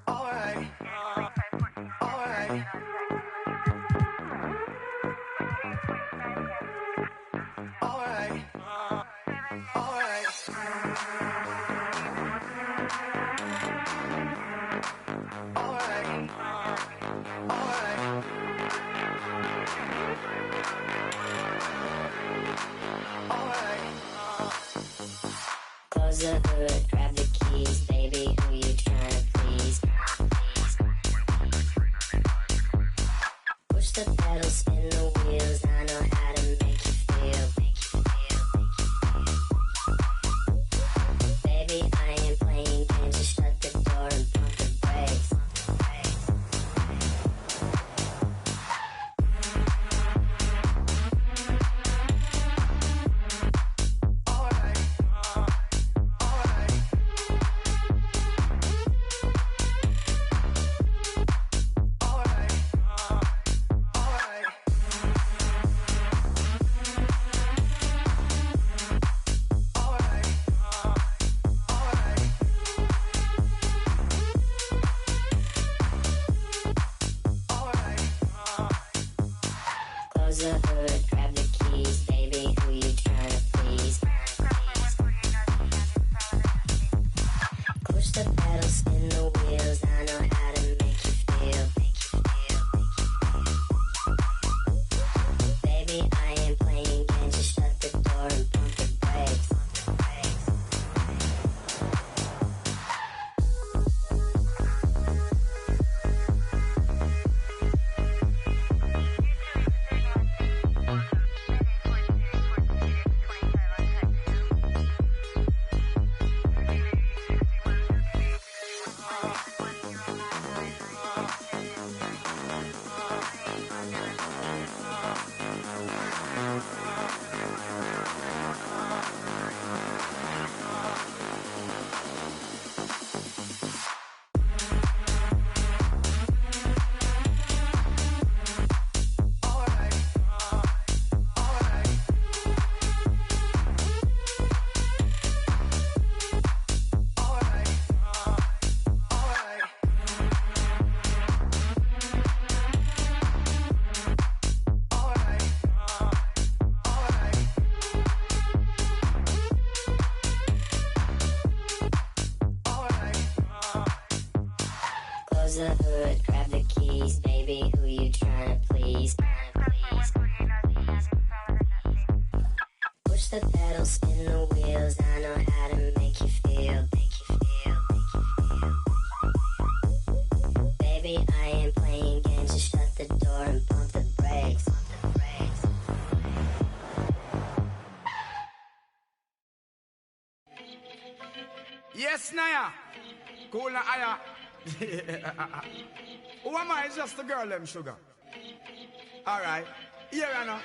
Alright. Alright. Alright. Alright. Alright. Close the hood, grab the keys, baby, who you tryna please? Push the pedal, spin the wheels, I know how to make you feel. Baby, I ain't playing games, just shut the door and pump the brakes. Close the hood, grab the keys, baby, who you tryna please? Push the pedal, spin the wheels, I know how to make you feel. Baby, I ain't playing games, just shut the door and pump the brakes. close the hood, grab the keys, baby, who you trying to please? Push the pedal, spin the wheels, I know how to make you feel. Baby, I ain't playing games, just shut the door and pump the brakes. Yes, Naya. Cool na aya. Who am I? It's just the girl, them sugar. Alright. Here I know.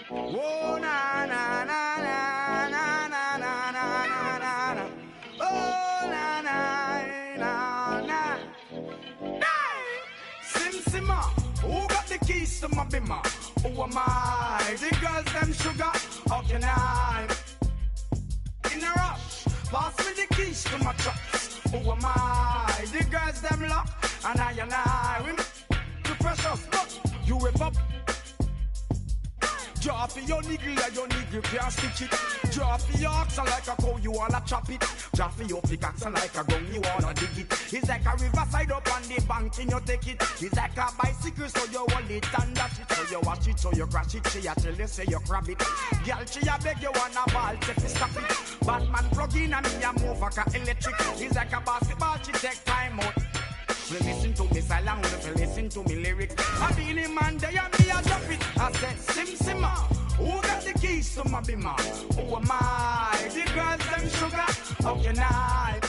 Whoa, na na na na na na na na na na. Oh, na na na na. Hey! Sim Simma. Who got the keys to my bimmer? Who am I? The girls, them sugar. How can I? In a rush. Pass me the keys to my trucks. Who am I? The girls them lock. And I we the precious but you whip up. Drop your niggle can't stitch it. Drop your oxen like a cow, you wanna chop it. Drop your pickaxe like a gun, you wanna dig it. It's like a riverside up on the bank and you take it. It's like a bicycle, so you hold it and dash it. So you watch it, so you crash it. She a tell you, say you grab it. Girl, she a beg you wanna ball, take it, stop it. Batman plug in and me a move like a electric. It's like a basketball, she take time out. Listen to me silent, listen to me lyric. I feel him and they and me a drop it. I said, Sim Simma, who got the keys to my bimmer? Who am I? The girls them sugar, how can I?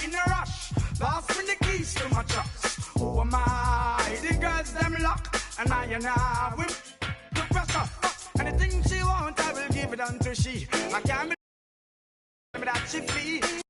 In a rush, pass me the keys to my trucks. Who am I? The girls them lock, and I with the pressure. Anything she want, I will give it unto she. I can't be that she flee.